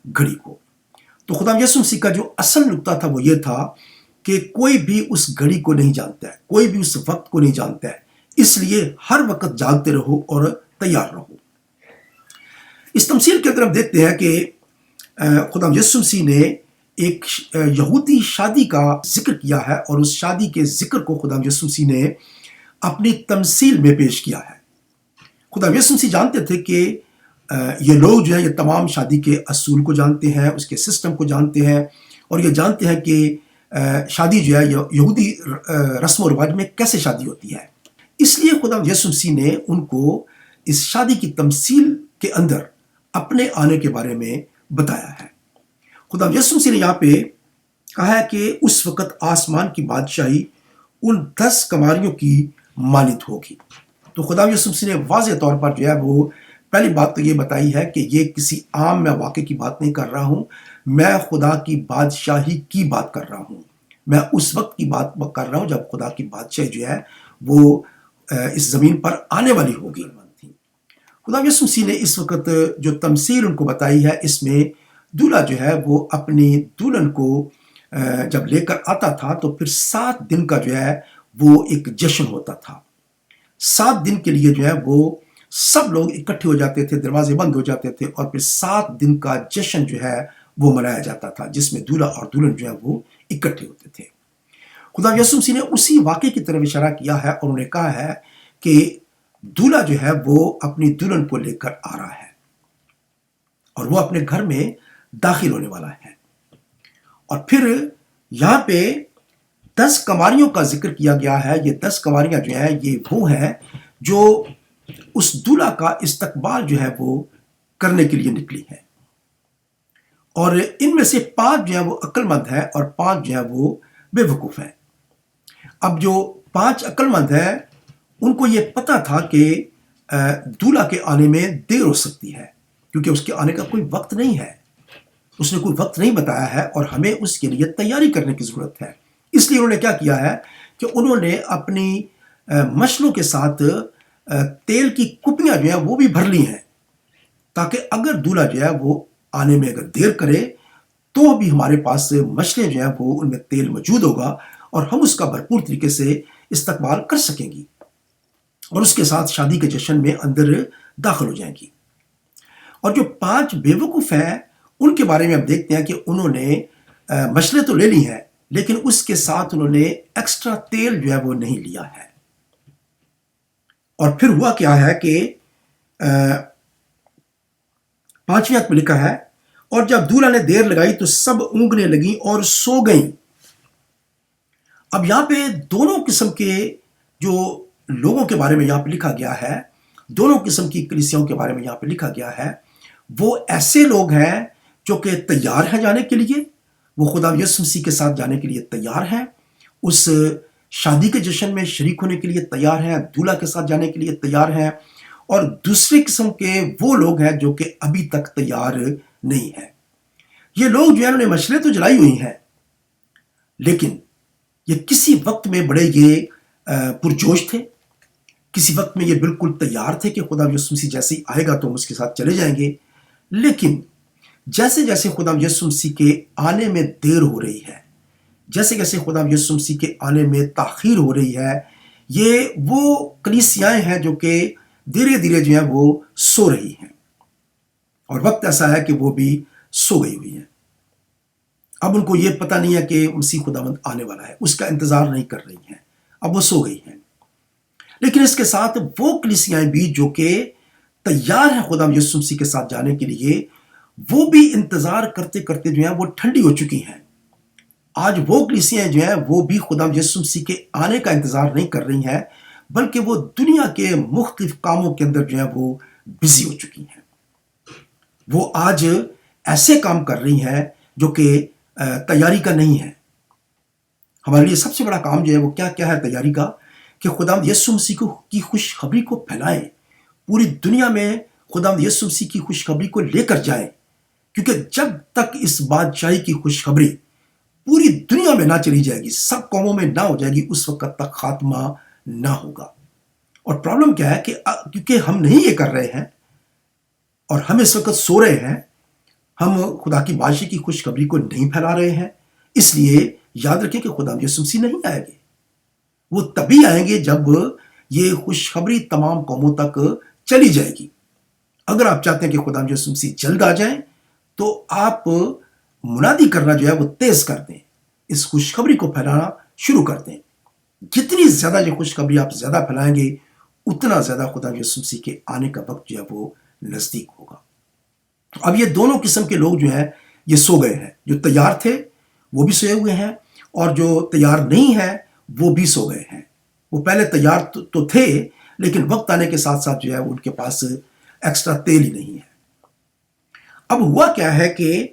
Speaker 1: گھڑی کو. تو خدا یسوع مسیح کا جو اصل نقطہ تھا وہ یہ تھا کہ کوئی بھی اس گھڑی کو نہیں جانتا ہے، کوئی بھی اس وقت کو نہیں جانتا ہے. اس لیے ہر وقت جاگتے رہو اور تیار رہو. اس تمثیل کے اندر ہم دیکھتے ہیں کہ خدا یسوع مسیح نے ایک یہودی شادی کا ذکر کیا ہے، اور اس شادی کے ذکر کو خدا یسوع مسیح نے اپنی تمثیل میں پیش کیا ہے. خدا یسوع مسیح جانتے تھے کہ یہ لوگ جو ہیں یہ تمام شادی کے اصول کو جانتے ہیں، اس کے سسٹم کو جانتے ہیں، اور یہ جانتے ہیں کہ شادی جو ہے یہودی رسم و رواج میں کیسے شادی ہوتی ہے. اس لیے خدا یسوع مسیح نے ان کو اس شادی کی تمثیل کے اندر اپنے آنے کے بارے میں بتایا ہے. خدا یسوع مسیح نے یہاں پہ کہا ہے کہ اس وقت آسمان کی بادشاہی ان 10 کنواریوں کی مانند ہوگی. تو خدا یسوع مسیح نے واضح طور پر جو ہے وہ پہلی بات تو یہ بتائی ہے کہ یہ کسی عام میں واقعے کی بات نہیں کر رہا ہوں، میں خدا کی بادشاہی کی بات کر رہا ہوں. میں اس وقت کی بات کر رہا ہوں جب خدا کی بادشاہی جو ہے وہ اس زمین پر آنے والی ہوگی. خدا یسوع مسیح نے اس وقت جو تمثیل ان کو بتائی ہے، اس میں دولہا جو ہے وہ اپنی دلہن کو جب لے کر آتا تھا تو پھر 7 دن کا جو ہے وہ ایک جشن ہوتا تھا. 7 دن کے لیے جو ہے وہ سب لوگ اکٹھے ہو جاتے تھے، دروازے بند ہو جاتے تھے، اور پھر 7 دن کا جشن جو ہے وہ منایا جاتا تھا، جس میں دولہا اور دلہن جو ہے وہ اکٹھے ہوتے تھے. خدا یسوع مسیح نے اسی واقعے کی طرف اشارہ کیا ہے، اور انہوں نے کہا ہے کہ دولہا جو ہے وہ اپنی دلہن کو لے کر آ رہا ہے، اور وہ اپنے گھر میں داخل ہونے والا ہے. اور پھر یہاں پہ 10 کنواریوں کا ذکر کیا گیا ہے. یہ 10 کنواریاں جو ہیں یہ وہ ہیں جو اس دولہا کا استقبال جو ہے وہ کرنے کے لیے نکلی ہے، اور ان میں سے 5 جو ہے وہ عقل مند ہیں اور 5 جو ہے وہ بے وقوف ہیں. اب جو 5 عقل مند ہیں ان کو یہ پتا تھا کہ دولہا کے آنے میں دیر ہو سکتی ہے، کیونکہ اس کے آنے کا کوئی وقت نہیں ہے، اس نے کوئی وقت نہیں بتایا ہے، اور ہمیں اس کے لیے تیاری کرنے کی ضرورت ہے. اس لیے انہوں نے کیا کیا ہے کہ انہوں نے اپنی مچھلوں کے ساتھ تیل کی کپیاں جو ہیں وہ بھی بھر لی ہیں، تاکہ اگر دولہا جو ہے وہ آنے میں اگر دیر کرے تو بھی ہمارے پاس مچھلیاں جو ہیں وہ ان میں تیل موجود ہوگا اور ہم اس کا بھرپور طریقے سے استقبال کر سکیں گی اور اس کے ساتھ شادی کے جشن میں اندر داخل ہو جائیں گی۔ اور جو 5 بیوقوف ہیں ان کے بارے میں اب دیکھتے ہیں کہ انہوں نے مچھلیاں تو لے لی ہیں لیکن اس کے ساتھ انہوں نے ایکسٹرا تیل جو ہے وہ نہیں لیا ہے۔ اور پھر ہوا کیا ہے کہ 5ویں آیت میں لکھا ہے، اور جب دولہا نے دیر لگائی تو سب اونگنے لگیں اور سو گئیں۔ اب یہاں پہ دونوں قسم کے جو لوگوں کے بارے میں یہاں پہ لکھا گیا ہے، دونوں قسم کی کلیسیاؤں کے بارے میں یہاں پہ لکھا گیا ہے، وہ ایسے لوگ ہیں جو کہ تیار ہیں جانے کے لیے، وہ خدا یسوع مسیح کے ساتھ جانے کے لیے تیار ہیں، اس شادی کے جشن میں شریک ہونے کے لیے تیار ہیں، دولہا کے ساتھ جانے کے لیے تیار ہیں۔ اور دوسری قسم کے وہ لوگ ہیں جو کہ ابھی تک تیار نہیں ہیں۔ یہ لوگ جو ہیں انہوں نے مچھلیاں تو جلائی ہوئی ہیں لیکن یہ کسی وقت میں بڑے یہ پرجوش تھے، کسی وقت میں یہ بالکل تیار تھے کہ خدا یسوع مسیح جیسے ہی آئے گا تو ہم اس کے ساتھ چلے جائیں گے، لیکن جیسے جیسے خدا یسوع مسیح کے آنے میں دیر ہو رہی ہے، جیسے جیسے خدا یسوع مسیح کے آنے میں تاخیر ہو رہی ہے، یہ وہ کلیسیائیں ہیں جو کہ دھیرے دھیرے جو ہیں وہ سو رہی ہیں اور وقت ایسا ہے کہ وہ بھی سو گئی ہوئی ہیں۔ اب ان کو یہ پتہ نہیں ہے کہ مسیح خداوند آنے والا ہے، اس کا انتظار نہیں کر رہی ہیں، اب وہ سو گئی ہیں۔ لیکن اس کے ساتھ وہ کلیسیائیں بھی جو کہ تیار ہیں خدا یسوع مسیح کے ساتھ جانے کے لیے، وہ بھی انتظار کرتے کرتے جو ہیں وہ ٹھنڈی ہو چکی ہیں۔ آج وہ کلیسیاں جو ہیں وہ بھی خدا یسوع مسیح کے آنے کا انتظار نہیں کر رہی ہیں بلکہ وہ دنیا کے مختلف کاموں کے اندر جو ہیں وہ بزی ہو چکی ہیں۔ وہ آج ایسے کام کر رہی ہیں جو کہ تیاری کا نہیں ہے۔ ہمارے لیے سب سے بڑا کام جو ہے وہ کیا ہے تیاری کا، کہ خدا یسوع مسیح کی خوشخبری کو پھیلائیں، پوری دنیا میں خدا یسوع مسیح کی خوشخبری کو لے کر جائیں، کیونکہ جب تک اس بادشاہی کی خوشخبری پوری دنیا میں نہ چلی جائے گی، سب قوموں میں نہ ہو جائے گی، اس وقت تک خاتمہ نہ ہوگا۔ اور پرابلم کیا ہے کہ کیونکہ ہم نہیں یہ کر رہے ہیں اور ہم اس وقت سو رہے ہیں، ہم خدا کی بادشاہی کی خوشخبری کو نہیں پھیلا رہے ہیں، اس لیے یاد رکھیں کہ خدا یسوع مسیح نہیں آئیں گے۔ وہ تبھی آئیں گے جب یہ خوشخبری تمام قوموں تک چلی جائے گی۔ اگر آپ چاہتے ہیں کہ خدا یسوع مسیح جلد آ جائیں تو آپ منادی کرنا جو ہے وہ تیز کر دیں، اس خوشخبری کو پھیلانا شروع کر دیں۔ جتنی زیادہ یہ خوشخبری آپ زیادہ پھیلائیں گے اتنا زیادہ خدا یسوع مسیح کے آنے کا وقت جو ہے وہ نزدیک ہوگا۔ اب یہ دونوں قسم کے لوگ جو ہیں یہ سو گئے ہیں، جو تیار تھے وہ بھی سوئے ہوئے ہیں اور جو تیار نہیں ہیں وہ بھی سو گئے ہیں۔ وہ پہلے تیار تو تھے لیکن وقت آنے کے ساتھ ساتھ جو ہے ان کے پاس ایکسٹرا تیل ہی نہیں ہے۔ اب ہوا کیا ہے کہ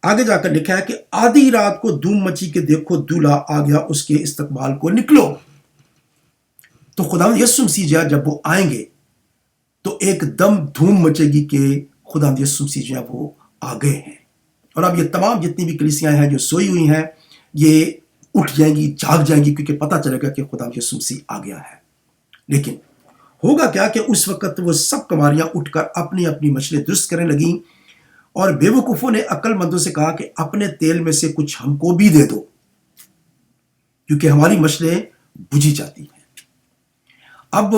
Speaker 1: آگے جا کر لکھا ہے کہ آدھی رات کو دھوم مچی کے دیکھو دولہا آ گیا، اس کے استقبال کو نکلو۔ تو خدا یسوع مسیح جب وہ آئیں گے تو ایک دم دھوم مچے گی کہ خدا یسوع مسیح جو ہے وہ آ گئے ہیں۔ اور اب یہ تمام جتنی بھی کلیسیاں ہیں جو سوئی ہوئی ہیں یہ اٹھ جائیں گی، جاگ جائیں گی، کیونکہ پتہ چلے گا کہ خدا یسوع مسیح آ گیا ہے۔ لیکن ہوگا کیا کہ اس وقت وہ سب کماریاں اٹھ کر اپنی اپنی مچھلیں درست کرنے لگیں اور بیوقوفوں نے عقل مندوں سے کہا کہ اپنے تیل میں سے کچھ ہم کو بھی دے دو کیونکہ ہماری مچھلیں بجھی جاتی ہیں۔ اب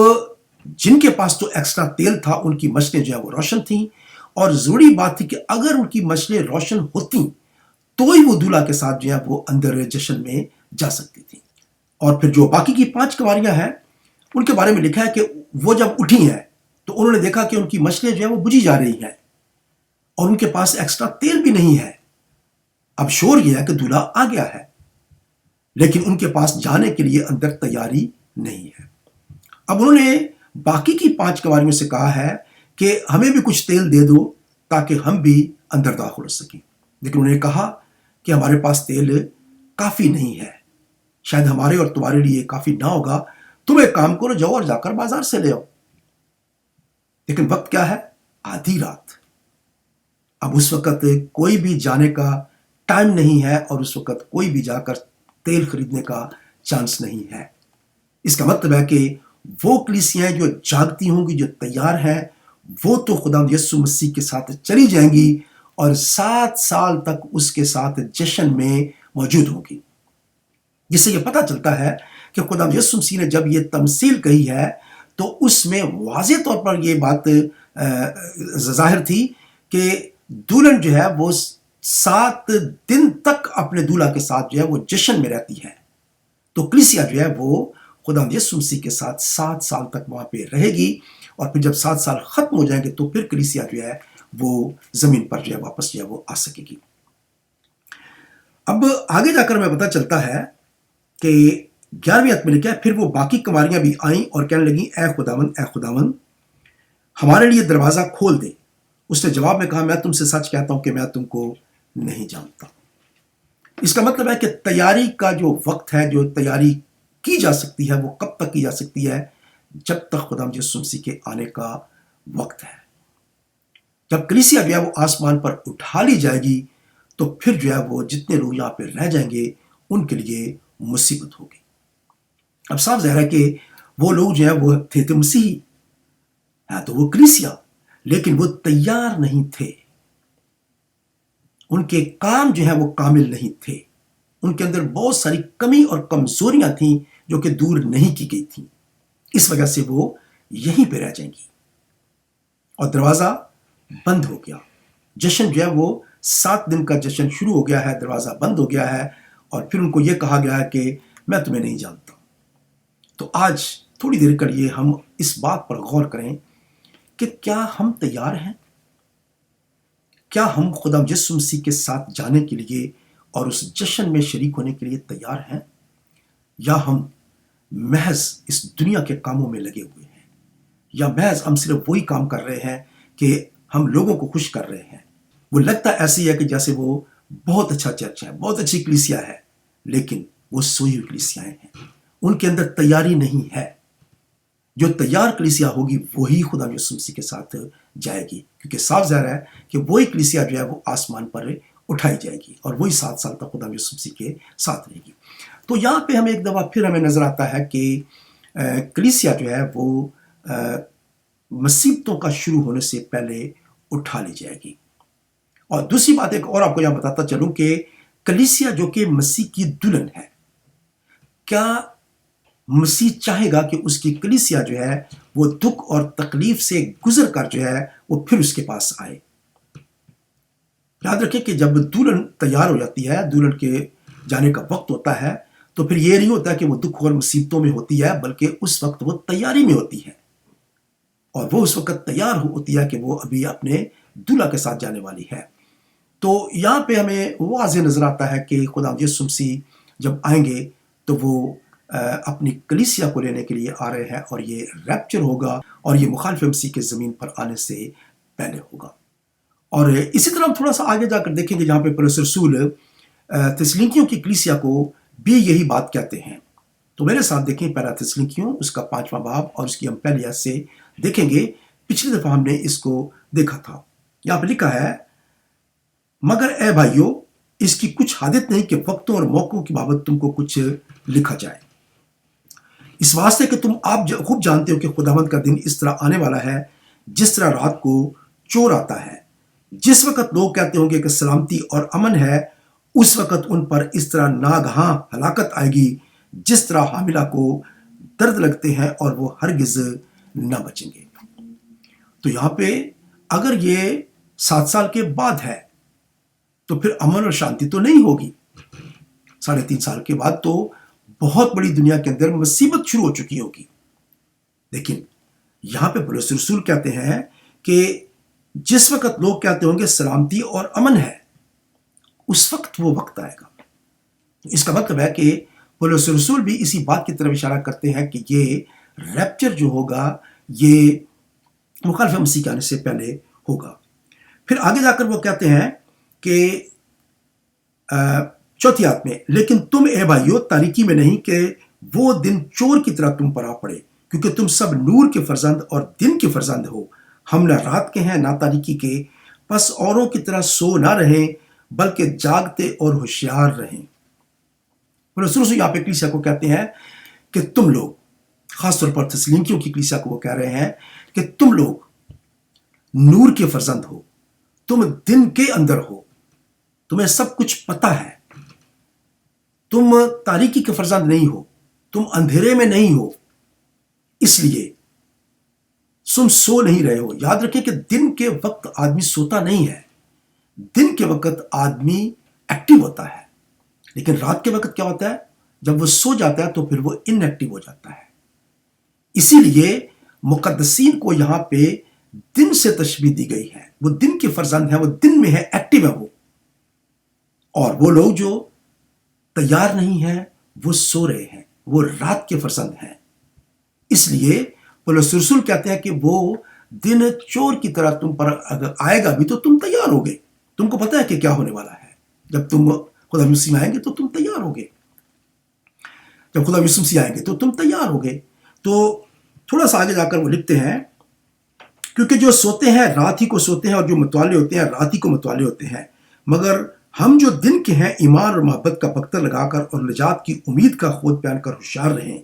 Speaker 1: جن کے پاس تو ایکسٹرا تیل تھا ان کی مچھلیں جو ہے وہ روشن تھیں، اور ضروری بات تھی کہ اگر ان کی مچھلیں روشن ہوتی تو ہی وہ دولہا کے ساتھ جو ہے وہ اندر جشن میں جا سکتی تھی۔ اور پھر جو باقی کی 5 کنواریاں ہیں ان کے بارے میں لکھا ہے کہ وہ جب اٹھی ہیں تو انہوں نے دیکھا کہ ان کی مچھلیں جو ہیں وہ بجھی جا رہی ہیں اور ان کے پاس ایکسٹرا تیل بھی نہیں ہے۔ اب شور یہ ہے کہ دولہا آ گیا ہے لیکن ان کے پاس جانے کے لیے اندر تیاری نہیں ہے۔ اب انہوں نے باقی کی 5 کنواریوں سے کہا ہے کہ ہمیں بھی کچھ تیل دے دو تاکہ ہم بھی اندر داخل ہو سکیں، لیکن انہوں نے کہا کہ ہمارے پاس تیل کافی نہیں ہے، شاید ہمارے اور تمہارے لیے کافی نہ ہوگا، تم ایک کام کرو، جاؤ اور جا کر بازار سے لے آؤ۔ لیکن وقت کیا ہے؟ آدھی رات۔ اب اس وقت کوئی بھی جانے کا ٹائم نہیں ہے اور اس وقت کوئی بھی جا کر تیل خریدنے کا چانس نہیں ہے۔ اس کا مطلب ہے کہ وہ کلیسیاں جو جاگتی ہوں گی، جو تیار ہیں، وہ تو خدا یسوع مسیح کے ساتھ چلی جائیں گی اور 7 سال تک اس کے ساتھ جشن میں موجود ہوگی، جس سے یہ پتہ چلتا ہے کہ خدا یسوع مسیح نے جب یہ تمثیل کہی ہے تو اس میں واضح طور پر یہ بات ظاہر تھی کہ دلہن جو ہے وہ 7 دن تک اپنے دولہا کے ساتھ جو ہے وہ جشن میں رہتی ہے، تو کلیسیا جو ہے وہ خدا یسوع مسیح کے ساتھ 7 سال تک وہاں پہ رہے گی، اور پھر جب 7 سال ختم ہو جائیں گے تو پھر کلیسیا جو ہے وہ زمین پر جو ہے واپس جو ہے وہ آ سکے گی۔ اب آگے جا کر ہمیں پتہ چلتا ہے کہ 11ویں آیت میں لکھا ہے، پھر وہ باقی کنواریاں بھی آئیں اور کہنے لگیں اے خداوند ہمارے لیے دروازہ کھول دے۔ اس نے جواب میں کہا میں تم سے سچ کہتا ہوں کہ میں تم کو نہیں جانتا۔ اس کا مطلب ہے کہ تیاری کا جو وقت ہے، جو تیاری کی جا سکتی ہے، وہ کب تک کی جا سکتی ہے؟ جب تک خدا یسوع مسیح کے آنے کا وقت ہے۔ جب کلیسیا جو ہے وہ آسمان پر اٹھا لی جائے گی تو پھر جو ہے وہ جتنے لوگ یہاں پہ رہ جائیں گے ان کے لیے مصیبت ہوگی۔ اب صاف ظاہر ہے کہ وہ لوگ جو ہے وہ تھے تو مسیحی ہے، تو وہ کلیسیا، لیکن وہ تیار نہیں تھے، ان کے کام جو ہے وہ کامل نہیں تھے، ان کے اندر بہت ساری کمی اور کمزوریاں تھیں جو کہ دور نہیں کی گئی تھیں، اس وجہ سے وہ یہیں پہ رہ جائیں گی۔ اور دروازہ بند ہو گیا، جشن جو ہے وہ 7 دن کا جشن شروع ہو گیا ہے، دروازہ بند ہو گیا ہے، اور پھر ان کو یہ کہا گیا ہے کہ میں تمہیں نہیں جانتا۔ تو آج تھوڑی دیر کے لیے ہم اس بات پر غور کریں کہ کیا ہم تیار ہیں؟ کیا ہم خدا یسوع مسیح کے ساتھ جانے کے لیے اور اس جشن میں شریک ہونے کے لیے تیار ہیں، یا ہم محض اس دنیا کے کاموں میں لگے ہوئے ہیں، یا محض ہم صرف وہی کام کر رہے ہیں کہ ہم لوگوں کو خوش کر رہے ہیں؟ وہ لگتا ایسی ہے کہ جیسے وہ بہت اچھا چرچ ہے، بہت اچھی کلیسیا ہے، لیکن وہ سوئی ہوئی کلیسیاں ہیں، ان کے اندر تیاری نہیں ہے۔ جو تیار کلیسیا ہوگی وہی خدا یسوع مسیح کے ساتھ جائے گی، کیونکہ صاف ظاہر ہے کہ وہی کلیسیا جو ہے وہ آسمان پر اٹھائی جائے گی اور وہی 7 سال تک خدا یسوع مسیح کے ساتھ رہے گی۔ تو یہاں پہ ہمیں ایک دفعہ پھر ہمیں نظر آتا ہے کہ کلیسیا جو ہے وہ مصیبتوں کا شروع ہونے سے پہلے اٹھا لی جائے گی۔ اور دوسری بات ایک اور آپ کو یہاں بتاتا چلوں کہ کلیسیا جو کہ مسیح کی دلہن ہے، کیا مسیح چاہے گا کہ اس کی کلیسیا جو ہے وہ دکھ اور تکلیف سے گزر کر جو ہے وہ پھر اس کے پاس آئے؟ یاد رکھیں کہ جب دلہن تیار ہو جاتی ہے، دلہن کے جانے کا وقت ہوتا ہے، تو پھر یہ نہیں ہوتا کہ وہ دکھ اور مصیبتوں میں ہوتی ہے، بلکہ اس وقت وہ تیاری میں ہوتی ہے، اور وہ اس وقت تیار ہوتی ہے کہ وہ ابھی اپنے دلہا کے ساتھ جانے والی ہے۔ تو یہاں پہ ہمیں واضح نظر آتا ہے کہ خدا یسوع مسیح جب آئیں گے تو وہ اپنی کلیسیا کو لینے کے لیے آ رہے ہیں، اور یہ ریپچر ہوگا، اور یہ مخالف مسیح کے زمین پر آنے سے پہلے ہوگا۔ اور اسی طرح ہم تھوڑا سا آگے جا کر دیکھیں گے جہاں پہ پولس رسول تسلنیکیوں کی کلیسیا کو بھی یہی بات کہتے ہیں۔ تو میرے ساتھ دیکھیں پہلا تسلنیکیوں اس کا 5واں باب، اور اس کی ہم پہلی آیت سے دیکھیں گے۔ پچھلی دفعہ ہم نے اس کو دیکھا تھا، یہاں پہ لکھا ہے مگر اے بھائیو اس کی کچھ عادت نہیں کہ وقتوں اور موقعوں کی بابت تم کو کچھ لکھا جائے، اس واسطے کہ تم آپ خوب جانتے ہو کہ خداوند کا دن اس طرح آنے والا ہے جس طرح رات کو چور آتا ہے۔ جس وقت لوگ کہتے ہوں گے کہ سلامتی اور امن ہے، اس وقت ان پر اس طرح ناگہاں ہلاکت آئے گی جس طرح حاملہ کو درد لگتے ہیں، اور وہ ہرگز نہ بچیں گے۔ تو یہاں پہ اگر یہ 7 سال کے بعد ہے تو پھر امن اور شانتی تو نہیں ہوگی۔ 3.5 سال کے بعد تو بہت بڑی دنیا کے اندر مصیبت شروع ہو چکی ہوگی۔ لیکن یہاں پہ پولس رسول کہتے ہیں کہ جس وقت لوگ کہتے ہوں گے سلامتی اور امن ہے، اس وقت وہ وقت آئے گا۔ اس کا مطلب ہے کہ پولس رسول بھی اسی بات کی طرف اشارہ کرتے ہیں کہ یہ ریپچر جو ہوگا یہ مخالف مسیح کے آنے سے پہلے ہوگا۔ پھر آگے جا کر وہ کہتے ہیں کہ 4 آیت میں لیکن تم اے بھائیو تاریکی میں نہیں کہ وہ دن چور کی طرح تم پر آ پڑے، کیونکہ تم سب نور کے فرزند اور دن کے فرزند ہو، ہم نہ رات کے ہیں نہ تاریکی کے، پس اوروں کی طرح سو نہ رہیں بلکہ جاگتے اور ہوشیار رہیں۔ رسول یہاں پہ کلیسیا کو کہتے ہیں کہ تم لوگ، خاص طور پر تسلنیکیوں کی کلیسیا کو وہ کہہ رہے ہیں کہ تم لوگ نور کے فرزند ہو، تم دن کے اندر ہو، تمہیں سب کچھ پتا ہے، تم تاریکی کے فرزند نہیں ہو، تم اندھیرے میں نہیں ہو، اس لیے تم سو نہیں رہے ہو۔ یاد رکھیں کہ دن کے وقت آدمی سوتا نہیں ہے، دن کے وقت آدمی ایکٹیو ہوتا ہے، لیکن رات کے وقت کیا ہوتا ہے؟ جب وہ سو جاتا ہے تو پھر وہ ان ایکٹیو ہو جاتا ہے۔ اسی لیے مقدسین کو یہاں پہ دن سے تشبیہ دی گئی ہے، وہ دن کے فرزند ہیں، وہ دن میں ہے، ایکٹیو ہے وہ، اور وہ لوگ جو تیار نہیں ہیں وہ سو رہے ہیں، وہ رات کے فرزند ہیں۔ اس لیے پولس رسول کہتے ہیں کہ وہ دن چور کی طرح تم پر اگر آئے گا بھی تو تم تیار ہوگے، تم کو پتا ہے کہ کیا ہونے والا ہے۔ جب تم خدا مسیح میں آئیں گے تو تم تیار ہوگے، جب خدا مسیح آئیں گے تو تم تیار ہوگے۔ تو تھوڑا سا آگے جا کر وہ لکھتے ہیں، کیونکہ جو سوتے ہیں رات ہی کو سوتے ہیں، اور جو متوالے ہوتے ہیں رات ہی کو متوالے ہوتے ہیں، مگر ہم جو دن کے ہیں ایمان اور محبت کا پختر لگا کر اور نجات کی امید کا خود پہن کر ہوشیار رہیں،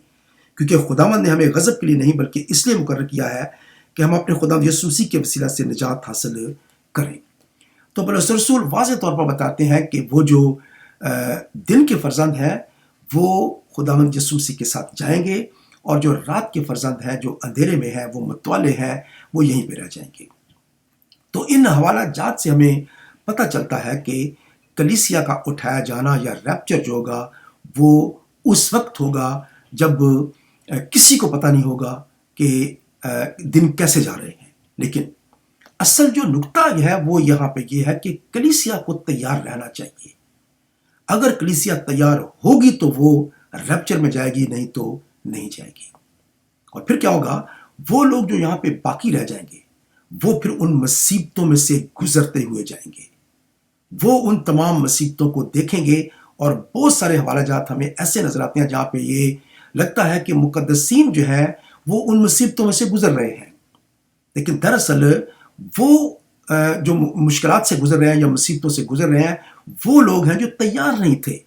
Speaker 1: کیونکہ خداوند نے ہمیں غضب کے لیے نہیں بلکہ اس لیے مقرر کیا ہے کہ ہم اپنے خداوند یسوع مسیح کے وسیلہ سے نجات حاصل کریں۔ تو پولس رسول واضح طور پر بتاتے ہیں کہ وہ جو دن کے فرزند ہیں وہ خداوند یسوع مسیح کے ساتھ جائیں گے، اور جو رات کے فرزند ہیں، جو اندھیرے میں ہیں، وہ متوالے ہیں، وہ یہیں پہ رہ جائیں گے۔ تو ان حوالہ جات سے ہمیں پتہ چلتا ہے کہ کلیسیا کا اٹھایا جانا یا ریپچر جو ہوگا وہ اس وقت ہوگا جب کسی کو پتہ نہیں ہوگا کہ دن کیسے جا رہے ہیں۔ لیکن اصل جو نکتہ ہے وہ یہاں پہ یہ ہے کہ کلیسیا کو تیار رہنا چاہیے۔ اگر کلیسیا تیار ہوگی تو وہ ریپچر میں جائے گی، نہیں تو نہیں جائے گی۔ اور پھر کیا ہوگا؟ وہ لوگ جو یہاں پہ باقی رہ جائیں گے وہ پھر ان مصیبتوں میں سے گزرتے ہوئے جائیں گے، وہ ان تمام مصیبتوں کو دیکھیں گے۔ اور بہت سارے حوالہ جات ہمیں ایسے نظر آتے ہیں جہاں پہ یہ لگتا ہے کہ مقدسین جو ہے وہ ان مصیبتوں میں سے گزر رہے ہیں، لیکن دراصل وہ جو مشکلات سے گزر رہے ہیں یا مصیبتوں سے گزر رہے ہیں وہ لوگ ہیں جو تیار نہیں تھے،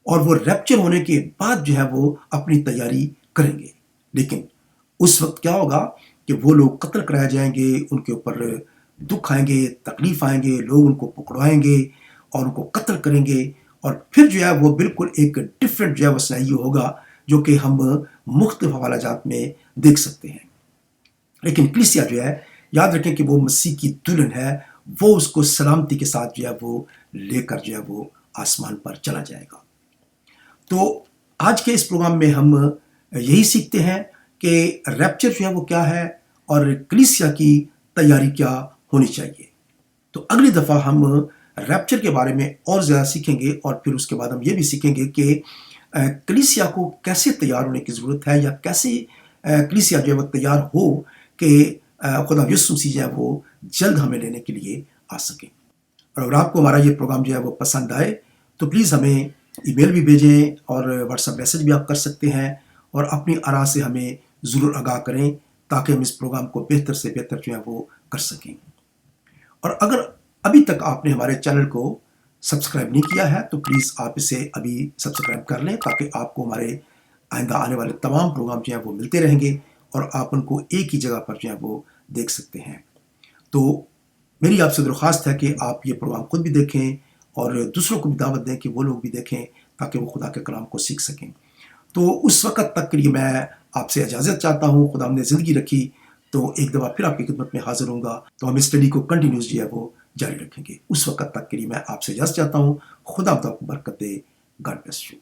Speaker 1: اور وہ ریپچر ہونے کے بعد جو ہے وہ اپنی تیاری کریں گے۔ لیکن اس وقت کیا ہوگا کہ وہ لوگ قتل کرائے جائیں گے، ان کے اوپر دکھ آئیں گے، تکلیف آئیں گے، لوگ ان کو پکڑوائیں گے اور ان کو قتل کریں گے، اور پھر جو ہے وہ بالکل ایک ڈفرینٹ جو ہے وہ سینیریو ہوگا جو کہ ہم مختلف حوالہ جات میں دیکھ سکتے ہیں۔ لیکن کلیسیا جو ہے، یاد رکھیں کہ وہ مسیح کی دلہن ہے، وہ اس کو سلامتی کے ساتھ جو ہے وہ لے کر جو ہے وہ آسمان پر چلا جائے گا۔ تو آج کے اس پروگرام میں ہم یہی سیکھتے ہیں کہ ریپچر جو ہے وہ کیا ہے اور کلیسیا کی تیاری کیا ہونی چاہیے۔ تو اگلی دفعہ ہم ریپچر کے بارے میں اور زیادہ سیکھیں گے، اور پھر اس کے بعد ہم یہ بھی سیکھیں گے کہ کلیسیا کو کیسے تیار ہونے کی ضرورت ہے، یا کیسے کلیسیا جو ہے وہ تیار ہو کہ خدا یسوع مسیح جو ہے وہ جلد ہمیں لینے کے لیے آ سکے۔ اور اگر آپ کو ہمارا یہ پروگرام جو ہے وہ پسند آئے تو پلیز ہمیں ای میل بھی بھیجیں، اور واٹس ایپ میسج بھی آپ کر سکتے ہیں، اور اپنی آراء سے ہمیں ضرور آگاہ کریں تاکہ ہم اس پروگرام کو بہتر سے بہتر جو ہے وہ کر سکیں۔ اور اگر ابھی تک آپ نے ہمارے چینل کو سبسکرائب نہیں کیا ہے تو پلیز آپ اسے ابھی سبسکرائب کر لیں، تاکہ آپ کو ہمارے آئندہ آنے والے تمام پروگرام جو ہیں وہ ملتے رہیں گے، اور آپ ان کو ایک ہی جگہ پر جو ہے وہ دیکھ سکتے ہیں۔ تو میری آپ سے درخواست ہے کہ آپ یہ پروگرام خود بھی دیکھیں اور دوسروں کو بھی دعوت دیں کہ وہ لوگ بھی دیکھیں تاکہ وہ خدا کے کلام کو سیکھ سکیں۔ تو اس وقت تک کے لیے میں آپ سے اجازت چاہتا ہوں، خدا ہم نے زندگی رکھی تو ایک دفعہ پھر آپ کی خدمت میں حاضر ہوں گا، تو ہم اسٹڈی کو کنٹینیوس جو ہے وہ جاری رکھیں گے۔ اس وقت تک کے لیے میں آپ سے اجازت چاہتا ہوں، خدا آپ کو برکت دے۔ God bless you.